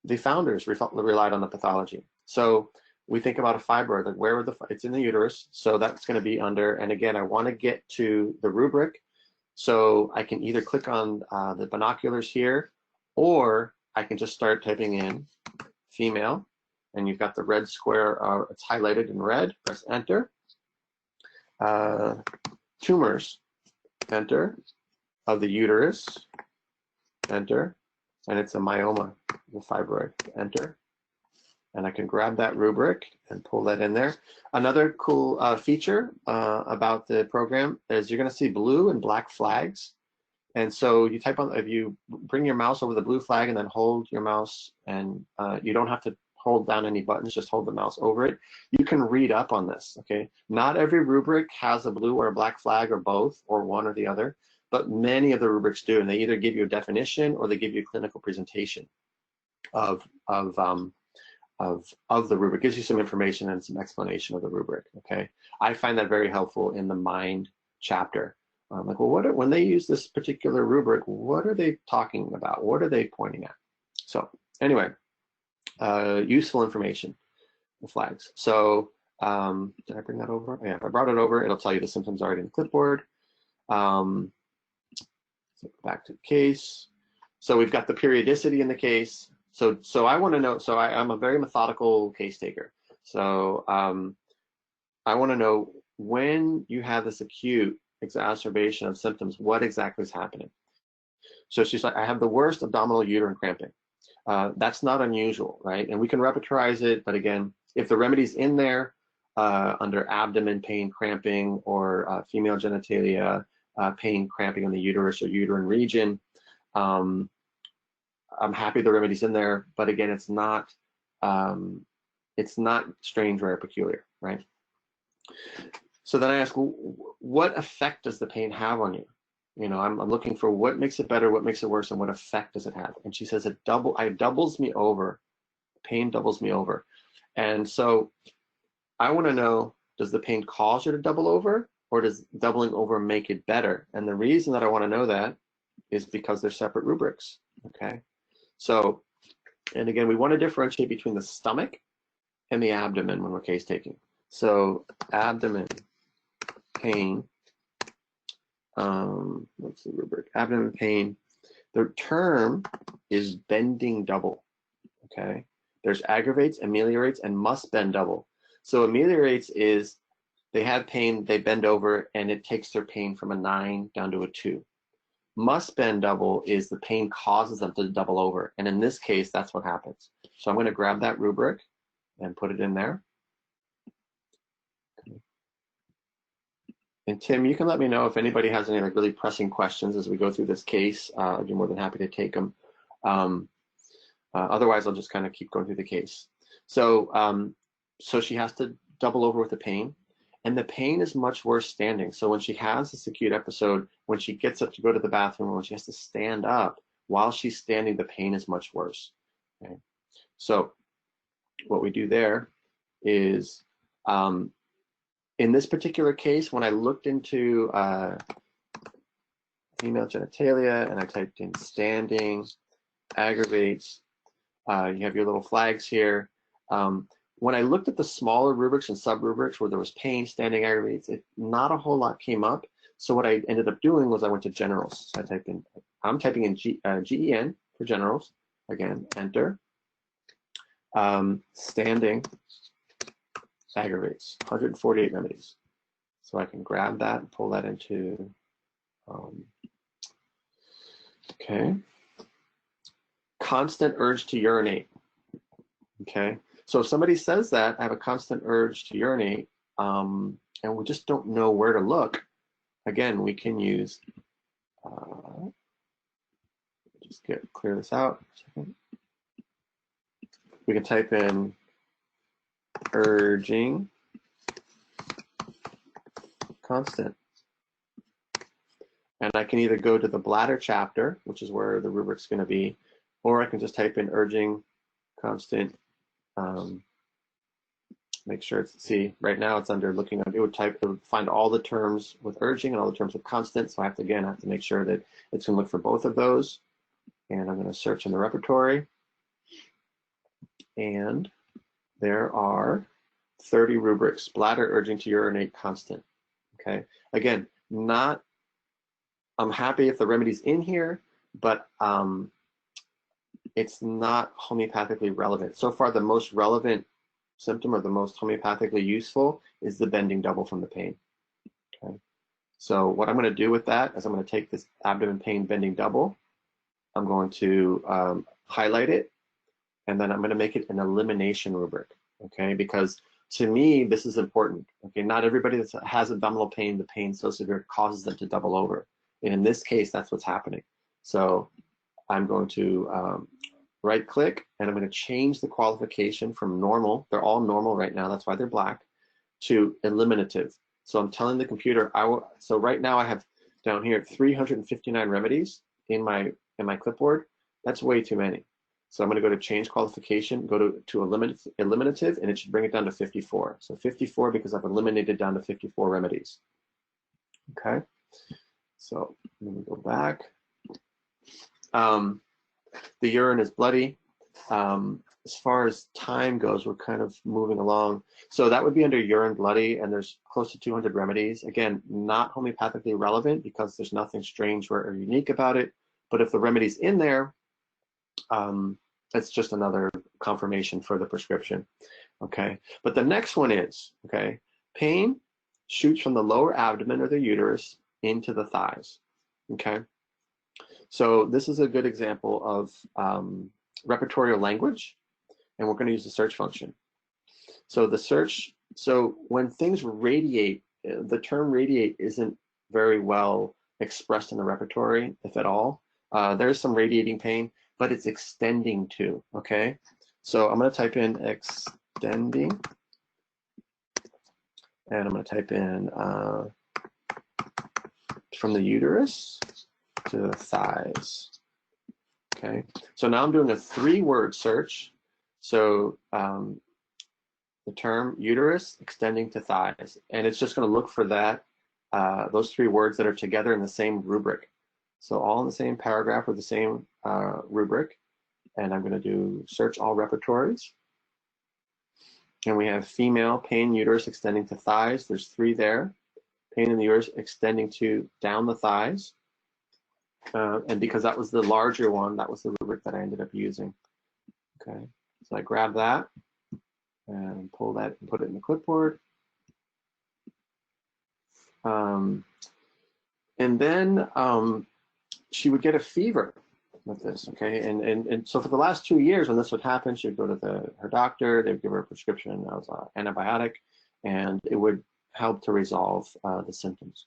the founders relied on the pathology. So we think about a fibroid, like where would it's in the uterus, so that's going to be under. And again, I want to get to the rubric, so I can either click on the binoculars here, or I can just start typing in female, and you've got the red square, it's highlighted in red. Press enter. Tumors, enter. Of the uterus, enter. And it's a myoma, the fibroid, enter. And I can grab that rubric and pull that in there. Another cool feature about the program is you're going to see blue and black flags. And so you type on, if you bring your mouse over the blue flag and then hold your mouse, and you don't have to hold down any buttons, just hold the mouse over it. You can read up on this, okay? Not every rubric has a blue or a black flag or both, or one or the other, but many of the rubrics do, and they either give you a definition or they give you a clinical presentation of the rubric. It gives you some information and some explanation of the rubric, okay? I find that very helpful in the mind chapter. Like, well, when they use this particular rubric, what are they talking about? What are they pointing at? So anyway, useful information, the flags. So did I bring that over? Yeah, if I brought it over, it'll tell you the symptoms already in the clipboard. So back to the case. So we've got the periodicity in the case. So I want to know, so I'm a very methodical case taker. So I want to know when you have this acute exacerbation of symptoms, what exactly is happening? So she's like, I have the worst abdominal uterine cramping. That's not unusual, right? And we can repertorize it, but again, if the remedy's in there under abdomen pain, cramping, or female genitalia, pain, cramping in the uterus or uterine region, I'm happy the remedy's in there, but again, it's not strange, rare, peculiar, right? So then I ask, well, what effect does the pain have on you? You know, I'm looking for what makes it better, what makes it worse, and what effect does it have? And she says it doubles me over. Pain doubles me over. And so I want to know, does the pain cause you to double over, or does doubling over make it better? And the reason that I want to know that is because they're separate rubrics, okay? So, and again, we want to differentiate between the stomach and the abdomen when we're case taking. So abdomen pain, what's the rubric? Abdomen pain, the term is bending double, okay? There's aggravates, ameliorates, and must bend double. So ameliorates is they have pain, they bend over, and it takes their pain from a 9 down to a 2. Must bend double is the pain causes them to double over. And in this case, that's what happens. So I'm going to grab that rubric and put it in there. And Tim, you can let me know if anybody has any like really pressing questions as we go through this case. I'd be more than happy to take them. Otherwise, I'll just kind of keep going through the case. So, so she has to double over with the pain, and the pain is much worse standing. So when she has this acute episode, when she gets up to go to the bathroom, or when she has to stand up, while she's standing, the pain is much worse. Okay? So what we do there is, in this particular case, when I looked into female genitalia and I typed in standing, aggravates, you have your little flags here. When I looked at the smaller rubrics and sub-rubrics where there was pain, standing, aggravates, not a whole lot came up. So what I ended up doing was I went to generals. So I typed in, I'm typing in GEN for generals. Again, enter. Standing, aggravates, 148 remedies. So I can grab that and pull that into, okay. Constant urge to urinate, okay? So if somebody says that, I have a constant urge to urinate, and we just don't know where to look, again, we can use, just clear this out for a second. We can type in urging constant. And I can either go to the bladder chapter, which is where the rubric's going to be, or I can just type in urging constant. Make sure it's, see, right now it's under looking up, it would find all the terms with urging and all the terms with constant. So I have to make sure that it's going to look for both of those. And I'm going to search in the repertory. And there are 30 rubrics, bladder urging to urinate constant. Okay, again, I'm happy if the remedy's in here, but it's not homeopathically relevant. So far, the most relevant symptom or the most homeopathically useful is the bending double from the pain. Okay, so what I'm going to do with that is I'm going to take this abdomen pain bending double, I'm going to highlight it, and then I'm going to make it an elimination rubric. Okay, because to me this is important. Okay, not everybody that has abdominal pain, the pain's so severe it causes them to double over. And in this case, that's what's happening. So I'm going to right click and I'm going to change the qualification from normal. They're all normal right now. That's why they're black, to eliminative. So I'm telling the computer, so right now I have down here 359 remedies in my clipboard. That's way too many. So I'm going to go to change qualification, go to eliminative, and it should bring it down to 54. So 54 because I've eliminated down to 54 remedies. Okay. So let me go back. The urine is bloody. As far as time goes, we're kind of moving along. So that would be under urine bloody, and there's close to 200 remedies. Again, not homeopathically relevant because there's nothing strange or unique about it. But if the remedy's in there, it's just another confirmation for the prescription. Okay. But the next one is, okay, pain shoots from the lower abdomen or the uterus into the thighs. Okay. So this is a good example of repertorial language, and we're going to use the search function. So the search, so when things radiate, the term radiate isn't very well expressed in the repertory, if at all. There's some radiating pain, but it's extending to, okay? So I'm going to type in extending, and I'm going to type in from the uterus to the thighs. Okay, so now I'm doing a 3-word search. So the term uterus extending to thighs, and it's just going to look for that, those 3 words that are together in the same rubric. So all in the same paragraph with the same rubric, and I'm going to do search all repertories. And we have female pain uterus extending to thighs. There's 3 there. Pain in the uterus extending to down the thighs. And because that was the larger one, that was the rubric that I ended up using. Okay, so I grab that and pull that and put it in the clipboard. And then she would get a fever with this, okay? And so for the last 2 years when this would happen, she would go to her doctor, they would give her a prescription of antibiotic, and it would help to resolve the symptoms.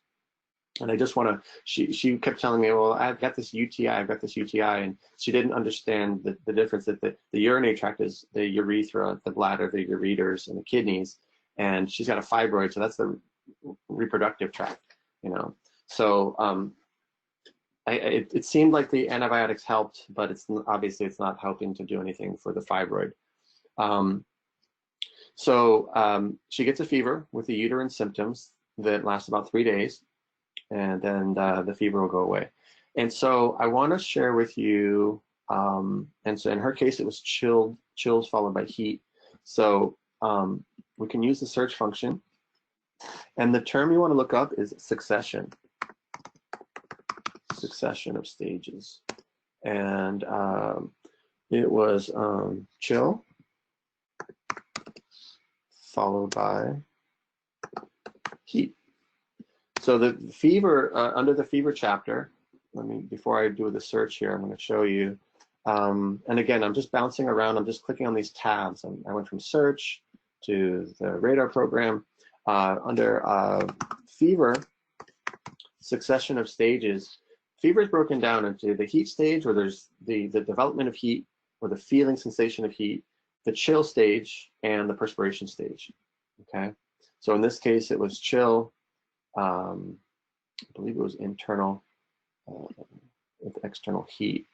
And I just want to, she kept telling me, well, I've got this UTI, and she didn't understand the difference that the urinary tract is the urethra, the bladder, the ureters, and the kidneys, and she's got a fibroid, so that's the reproductive tract, you know. So it seemed like the antibiotics helped, but obviously it's not helping to do anything for the fibroid. So she gets a fever with the uterine symptoms that last about 3 days. And then the fever will go away. And so I want to share with you, and so in her case, it was chills followed by heat. So we can use the search function. And the term you want to look up is succession of stages. And it was chill followed by heat. So the fever, under the fever chapter, before I do the search here, I'm going to show you. And again, I'm just bouncing around. I'm just clicking on these tabs. I went from search to the radar program. Under fever, succession of stages, fever is broken down into the heat stage, where there's the development of heat, or the feeling sensation of heat, the chill stage, and the perspiration stage. Okay, so in this case, it was chill. I believe it was internal with external heat.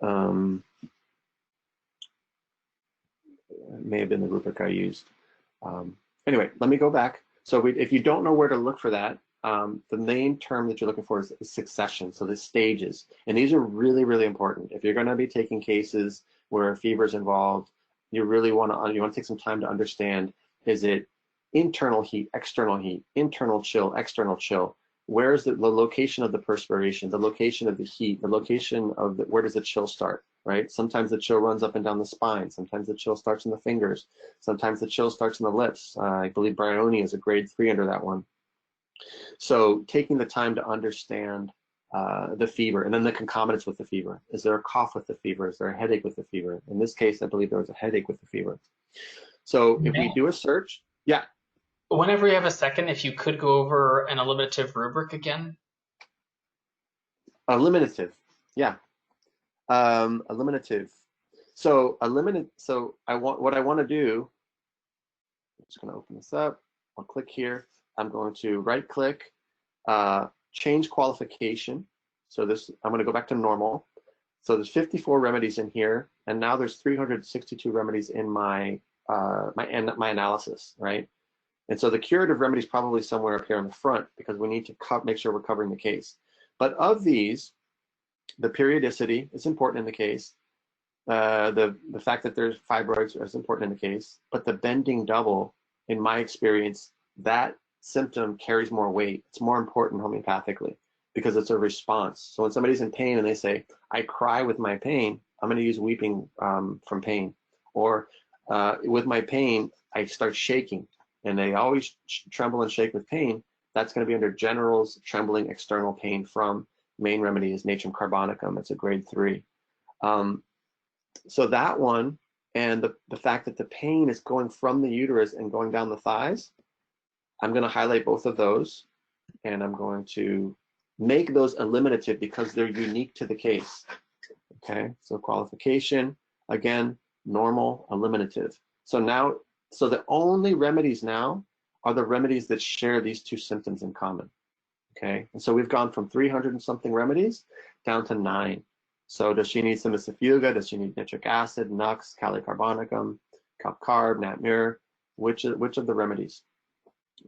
It may have been the rubric I used. Anyway, let me go back. So if you don't know where to look for that, the main term that you're looking for is succession, so the stages. And these are really, really important. If you're going to be taking cases where fever is involved, you really want to take some time to understand, is it internal heat, internal chill, external chill? Where is the location of the perspiration, the location of the heat, the location of where does the chill start, right? Sometimes the chill runs up and down the spine. Sometimes the chill starts in the fingers. Sometimes the chill starts in the lips. I believe Bryony is a grade 3 under that one. So taking the time to understand the fever, and then the concomitants with the fever. Is there a cough with the fever? Is there a headache with the fever? In this case, I believe there was a headache with the fever. So if we do a search, yeah. Whenever you have a second, if you could go over an eliminative rubric again. Eliminative, yeah. Eliminative. So what I want to do, I'm just going to open this up. I'll click here. I'm going to right click, change qualification. So I'm going to go back to normal. So there's 54 remedies in here, and now there's 362 remedies in my analysis, right? And so the curative remedy is probably somewhere up here in the front, because we need to make sure we're covering the case. But of these, the periodicity is important in the case. The fact that there's fibroids is important in the case. But the bending double, in my experience, that symptom carries more weight. It's more important homeopathically because it's a response. So when somebody's in pain and they say, I cry with my pain, I'm going to use weeping from pain. Or with my pain, I start shaking. And they always tremble and shake with pain. That's going to be under generals, trembling, external pain from. Main remedy is Natrum carbonicum. It's a grade 3. So that one, and the fact that the pain is going from the uterus and going down the thighs, I'm going to highlight both of those, and I'm going to make those eliminative because they're unique to the case. Okay, so qualification, again, normal, eliminative. So the only remedies now are the remedies that share these two symptoms in common. Okay, and so we've gone from 300 and something remedies down to 9. So does she need Cimicifuga? Does she need nitric acid, Nux, Calicarbonicum, Calcarb, Natmur? Which of the remedies?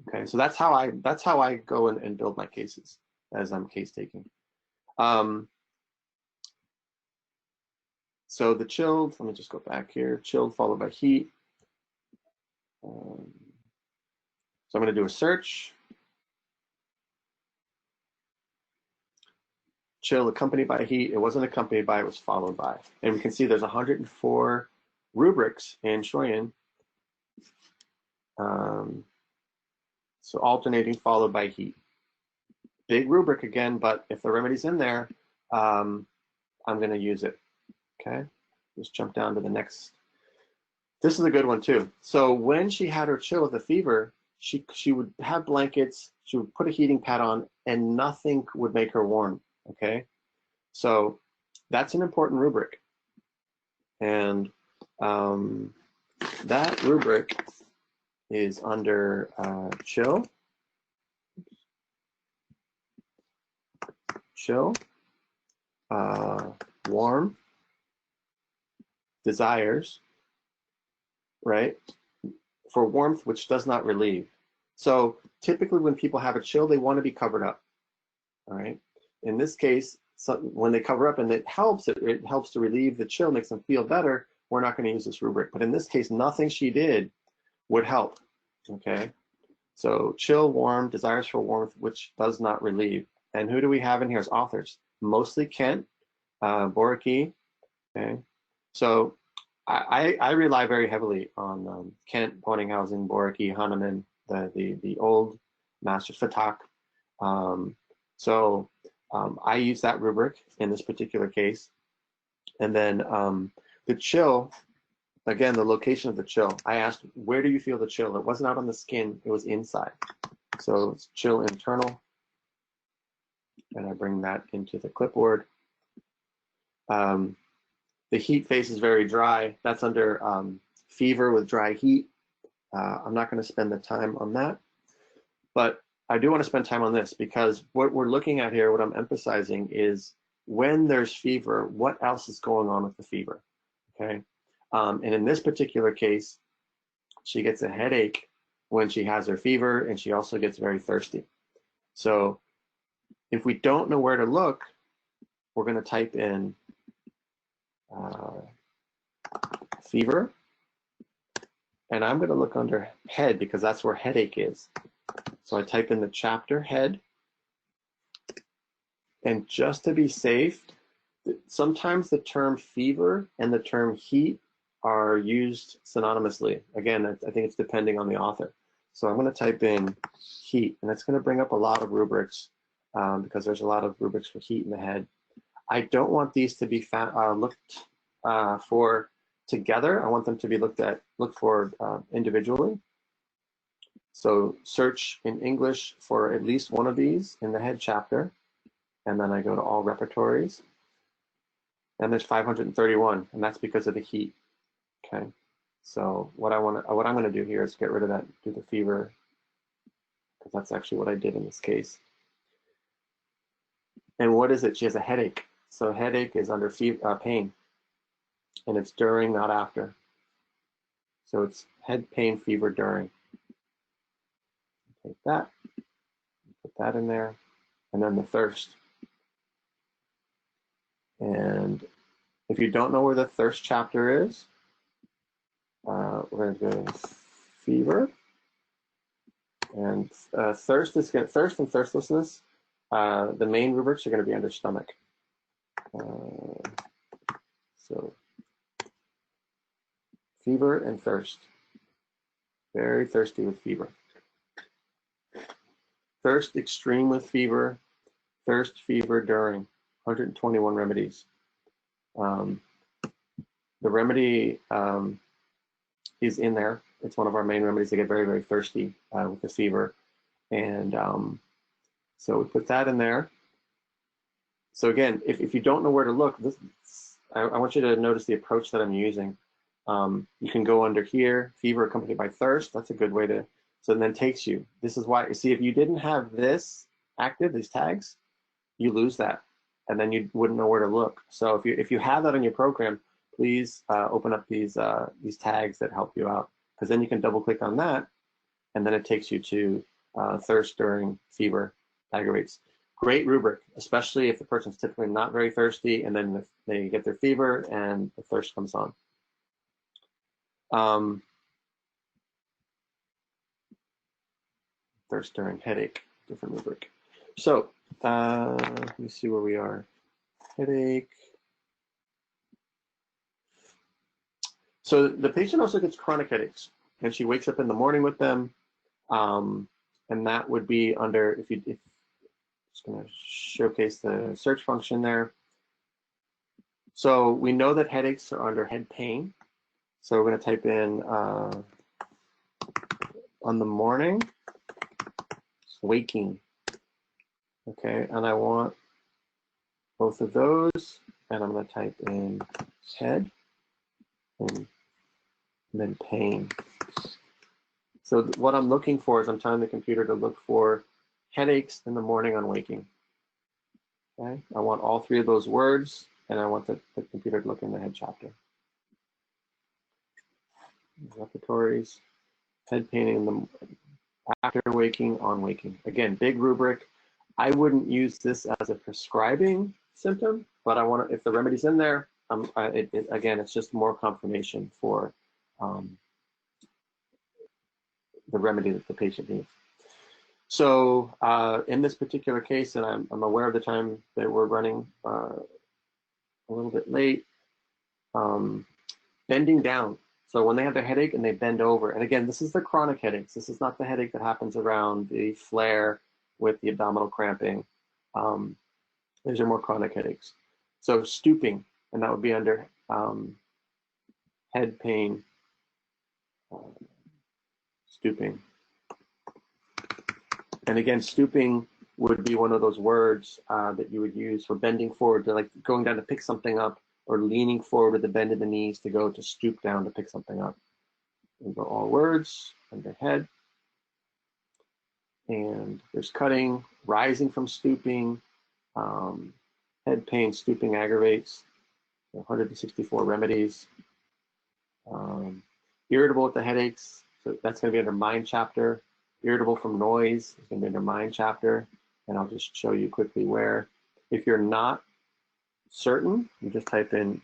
Okay, so that's how I go and build my cases as I'm case taking. So the chilled, let me just go back here. Chilled followed by heat. So I'm going to do a search. Chill accompanied by heat. It wasn't accompanied by, it was followed by. And we can see there's 104 rubrics in Shoyan. So alternating followed by heat. Big rubric again, but if the remedy's in there, I'm going to use it. Okay, just jump down to the next. This is a good one too. So when she had her chill with the fever, she would have blankets, she would put a heating pad on, and nothing would make her warm. Okay, so that's an important rubric, and that rubric is under chill, warm, desires, right? For warmth, which does not relieve. So typically when people have a chill, they want to be covered up, all right? In this case, when they cover up and it helps to relieve the chill, makes them feel better, we're not going to use this rubric. But in this case, nothing she did would help, okay? So chill, warm, desires for warmth, which does not relieve. And who do we have in here as authors? Mostly Kent, Boricke, okay? So I rely very heavily on Kent, Bonninghausen, Boricke, Hahnemann, the old masters, Fatak. I use that rubric in this particular case. And then the chill, again, the location of the chill. I asked, where do you feel the chill? It wasn't out on the skin, it was inside. So it's chill internal. And I bring that into the clipboard. The heat face is very dry. That's under fever with dry heat. I'm not going to spend the time on that. But I do want to spend time on this because what we're looking at here, what I'm emphasizing is when there's fever, what else is going on with the fever, okay? And in this particular case, she gets a headache when she has her fever, and she also gets very thirsty. So if we don't know where to look, we're going to type in fever, and I'm going to look under head because that's where headache is. So I type in the chapter head, and just to be safe, sometimes the term fever and the term heat are used synonymously. Again, I think it's depending on the author. So I'm going to type in heat, and that's going to bring up a lot of rubrics because there's a lot of rubrics for heat in the head. I don't want these to be looked for together. I want them to be looked for individually. So search in English for at least one of these in the head chapter, and then I go to all repertories, and there's 531, and that's because of the heat. Okay, so what I'm going to do here is get rid of that, do the fever, because that's actually what I did in this case. And what is it? She has a headache. So headache is under pain, and it's during, not after. So it's head pain, fever during. Take that, put that in there, and then the thirst. And if you don't know where the thirst chapter is, we're going to go to fever, and thirst and thirstlessness. The main rubrics are going to be under stomach. So fever and thirst. Very thirsty with fever. Thirst extreme with fever. Thirst, fever during. 121 remedies. The remedy is in there. It's one of our main remedies. They get very, very thirsty with the fever. And so we put that in there. So again, if you don't know where to look, I want you to notice the approach that I'm using. You can go under here, fever accompanied by thirst. That's a good way to, so then takes you. This is why, see, if you didn't have this active, these tags, you lose that, and then you wouldn't know where to look. So if you have that in your program, please open up these tags that help you out, because then you can double click on that, and then it takes you to thirst during fever aggravates. Great rubric, especially if the person's typically not very thirsty, and then they get their fever and the thirst comes on. Thirst during headache, different rubric. So let me see where we are. Headache. So the patient also gets chronic headaches, and she wakes up in the morning with them, and that would be under, if just going to showcase the search function there. So we know that headaches are under head pain. So we're going to type in on the morning, waking. Okay, and I want both of those, and I'm going to type in head and then pain. So what I'm looking for is I'm telling the computer to look for headaches in the morning on waking. Okay, I want all three of those words, and I want the computer to look in the head chapter. Repertories, head pain in the after waking, on waking. Again, big rubric. I wouldn't use this as a prescribing symptom, but I want to, if the remedy's in there, again, it's just more confirmation for the remedy that the patient needs. So in this particular case, and I'm aware of the time that we're running a little bit late, bending down. So when they have their headache and they bend over, and again, this is the chronic headaches. This is not the headache that happens around the flare with the abdominal cramping. These are more chronic headaches. So stooping, and that would be under head pain, stooping. And again, stooping would be one of those words that you would use for bending forward, to like going down to pick something up, or leaning forward with the bend of the knees to go to stoop down to pick something up. These are all words under head. And there's cutting, rising from stooping, head pain, stooping aggravates, 164 remedies. Irritable with the headaches, so that's going to be under mind chapter. Irritable from noise is going to be under mind chapter, and I'll just show you quickly where. If you're not certain, you just type in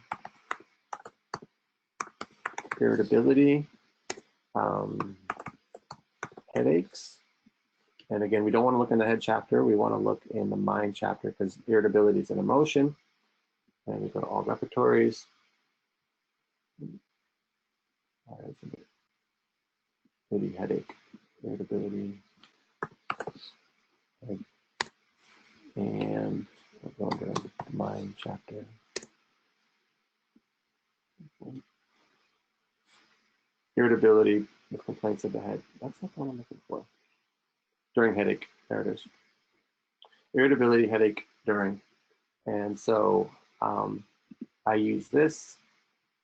irritability, headaches. And again, we don't want to look in the head chapter, we want to look in the mind chapter, because irritability is an emotion. And we go to all repertories. Maybe headache, irritability, and we'll go into the mind chapter. Irritability with complaints of the head. That's not what I'm looking for. During headache, there it is. Irritability, headache, during. And so I use this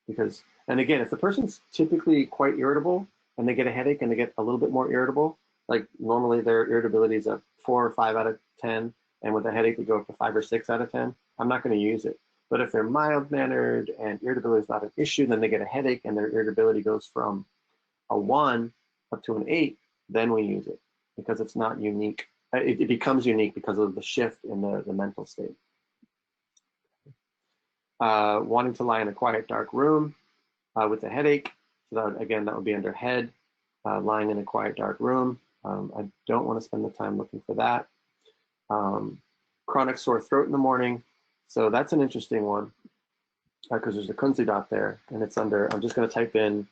because, and again, if the person's typically quite irritable and they get a headache and they get a little bit more irritable, like normally their irritability is a 4 or 5 out of 10, and with a headache they go up to 5 or 6 out of 10, I'm not going to use it. But if they're mild-mannered and irritability is not an issue, then they get a headache and their irritability goes from a 1 up to an 8, then we use it because it's not unique. It becomes unique because of the shift in the mental state. Wanting to lie in a quiet, dark room with a headache. So that, again, that would be under head, lying in a quiet, dark room. I don't want to spend the time looking for that. Chronic sore throat in the morning. So that's an interesting one because there's a Kunzi dot there, and it's under, I'm just going to type in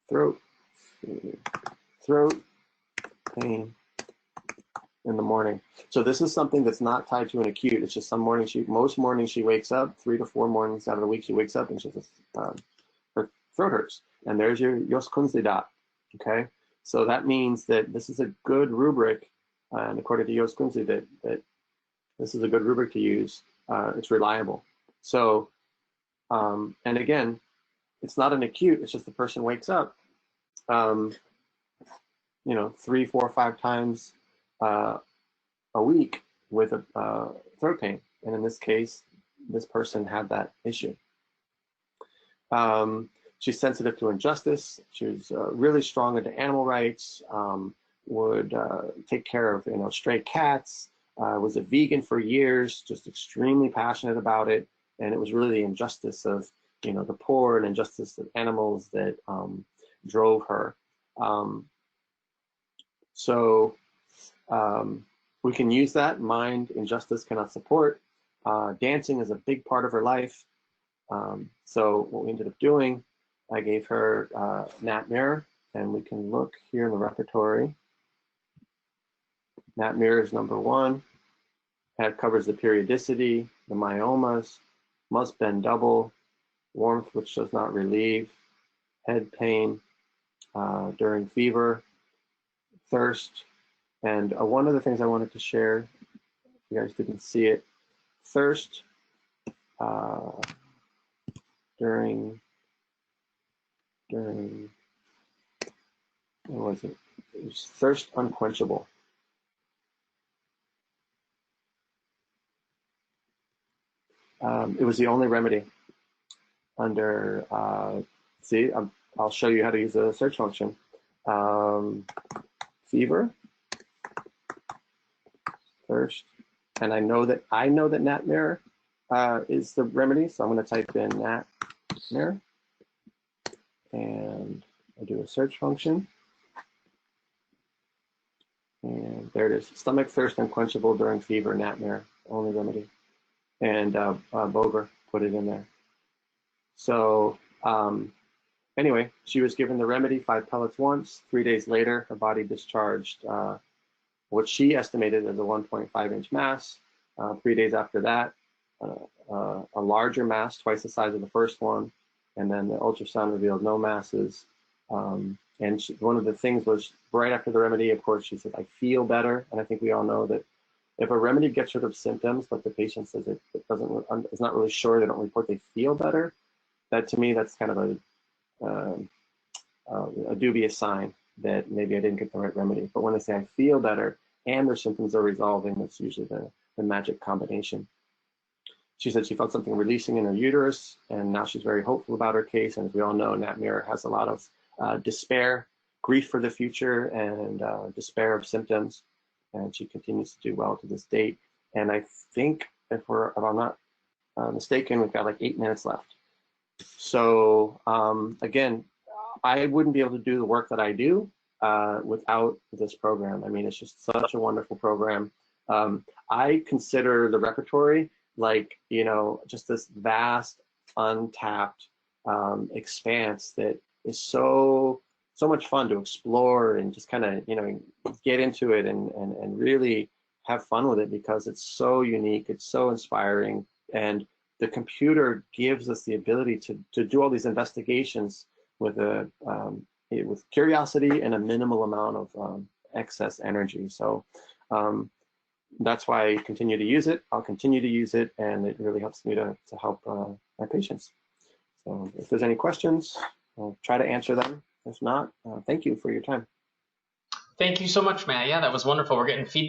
throat pain in the morning. So this is something that's not tied to an acute. It's just some morning most mornings she wakes up, 3 to 4 mornings out of the week she wakes up and she says her throat hurts. And there's your JAHC Kunzi dot. Okay, so that means that this is a good rubric, and according to JAHC Kunzi, that this is a good rubric to use. It's reliable. So, and again, it's not an acute. It's just the person wakes up, 3, 4, 5 times a week with a throat pain, and in this case, this person had that issue. She's sensitive to injustice. She's really strong into animal rights. Would take care of stray cats. Was a vegan for years, just extremely passionate about it, and it was really the injustice of the poor and injustice of animals that drove her. We can use that. Mind, injustice cannot support. Dancing is a big part of her life. So what we ended up doing, I gave her Nat Mirror, and we can look here in the repertory. Nat Mirror is number 1. That covers the periodicity, the myomas, must bend double, warmth which does not relieve, head pain during fever, thirst. And one of the things I wanted to share, if you guys didn't see it, thirst during what was it? It was thirst unquenchable. It was the only remedy under, see, I'll show you how to use the search function. Fever, thirst, and I know that Nat Mirror is the remedy, so I'm going to type in Nat Mirror, and I do a search function, and there it is. Stomach thirst unquenchable during fever, Nat Mirror, only remedy, and Boger put it in there. So anyway, she was given the remedy, 5 pellets once. 3 days later, her body discharged what she estimated as a 1.5-inch mass. 3 days after that, a larger mass, twice the size of the first one, and then the ultrasound revealed no masses. And one of the things was right after the remedy, of course, she said, I feel better. And I think we all know that if a remedy gets rid of symptoms, but the patient says it doesn't, is not really sure, they don't report they feel better, that to me, that's kind of a dubious sign that maybe I didn't get the right remedy. But when they say I feel better and their symptoms are resolving, that's usually the magic combination. She said she felt something releasing in her uterus, and now she's very hopeful about her case. And as we all know, Nat Mirror has a lot of despair, grief for the future, and despair of symptoms. And she continues to do well to this date. And I think if I'm not mistaken, we've got like 8 minutes left. So again, I wouldn't be able to do the work that I do without this program. I mean, it's just such a wonderful program. I consider the repertory like, you know, just this vast, untapped expanse that is so much fun to explore and just kind of, you know, get into it and really have fun with it, because it's so unique, it's so inspiring, and the computer gives us the ability to do all these investigations with with curiosity and a minimal amount of excess energy. So that's why I continue to use it. I'll continue to use it, and it really helps me to help my patients. So if there's any questions, I'll try to answer them. If not, thank you for your time. Thank you so much, Matt. Yeah, that was wonderful. We're getting feedback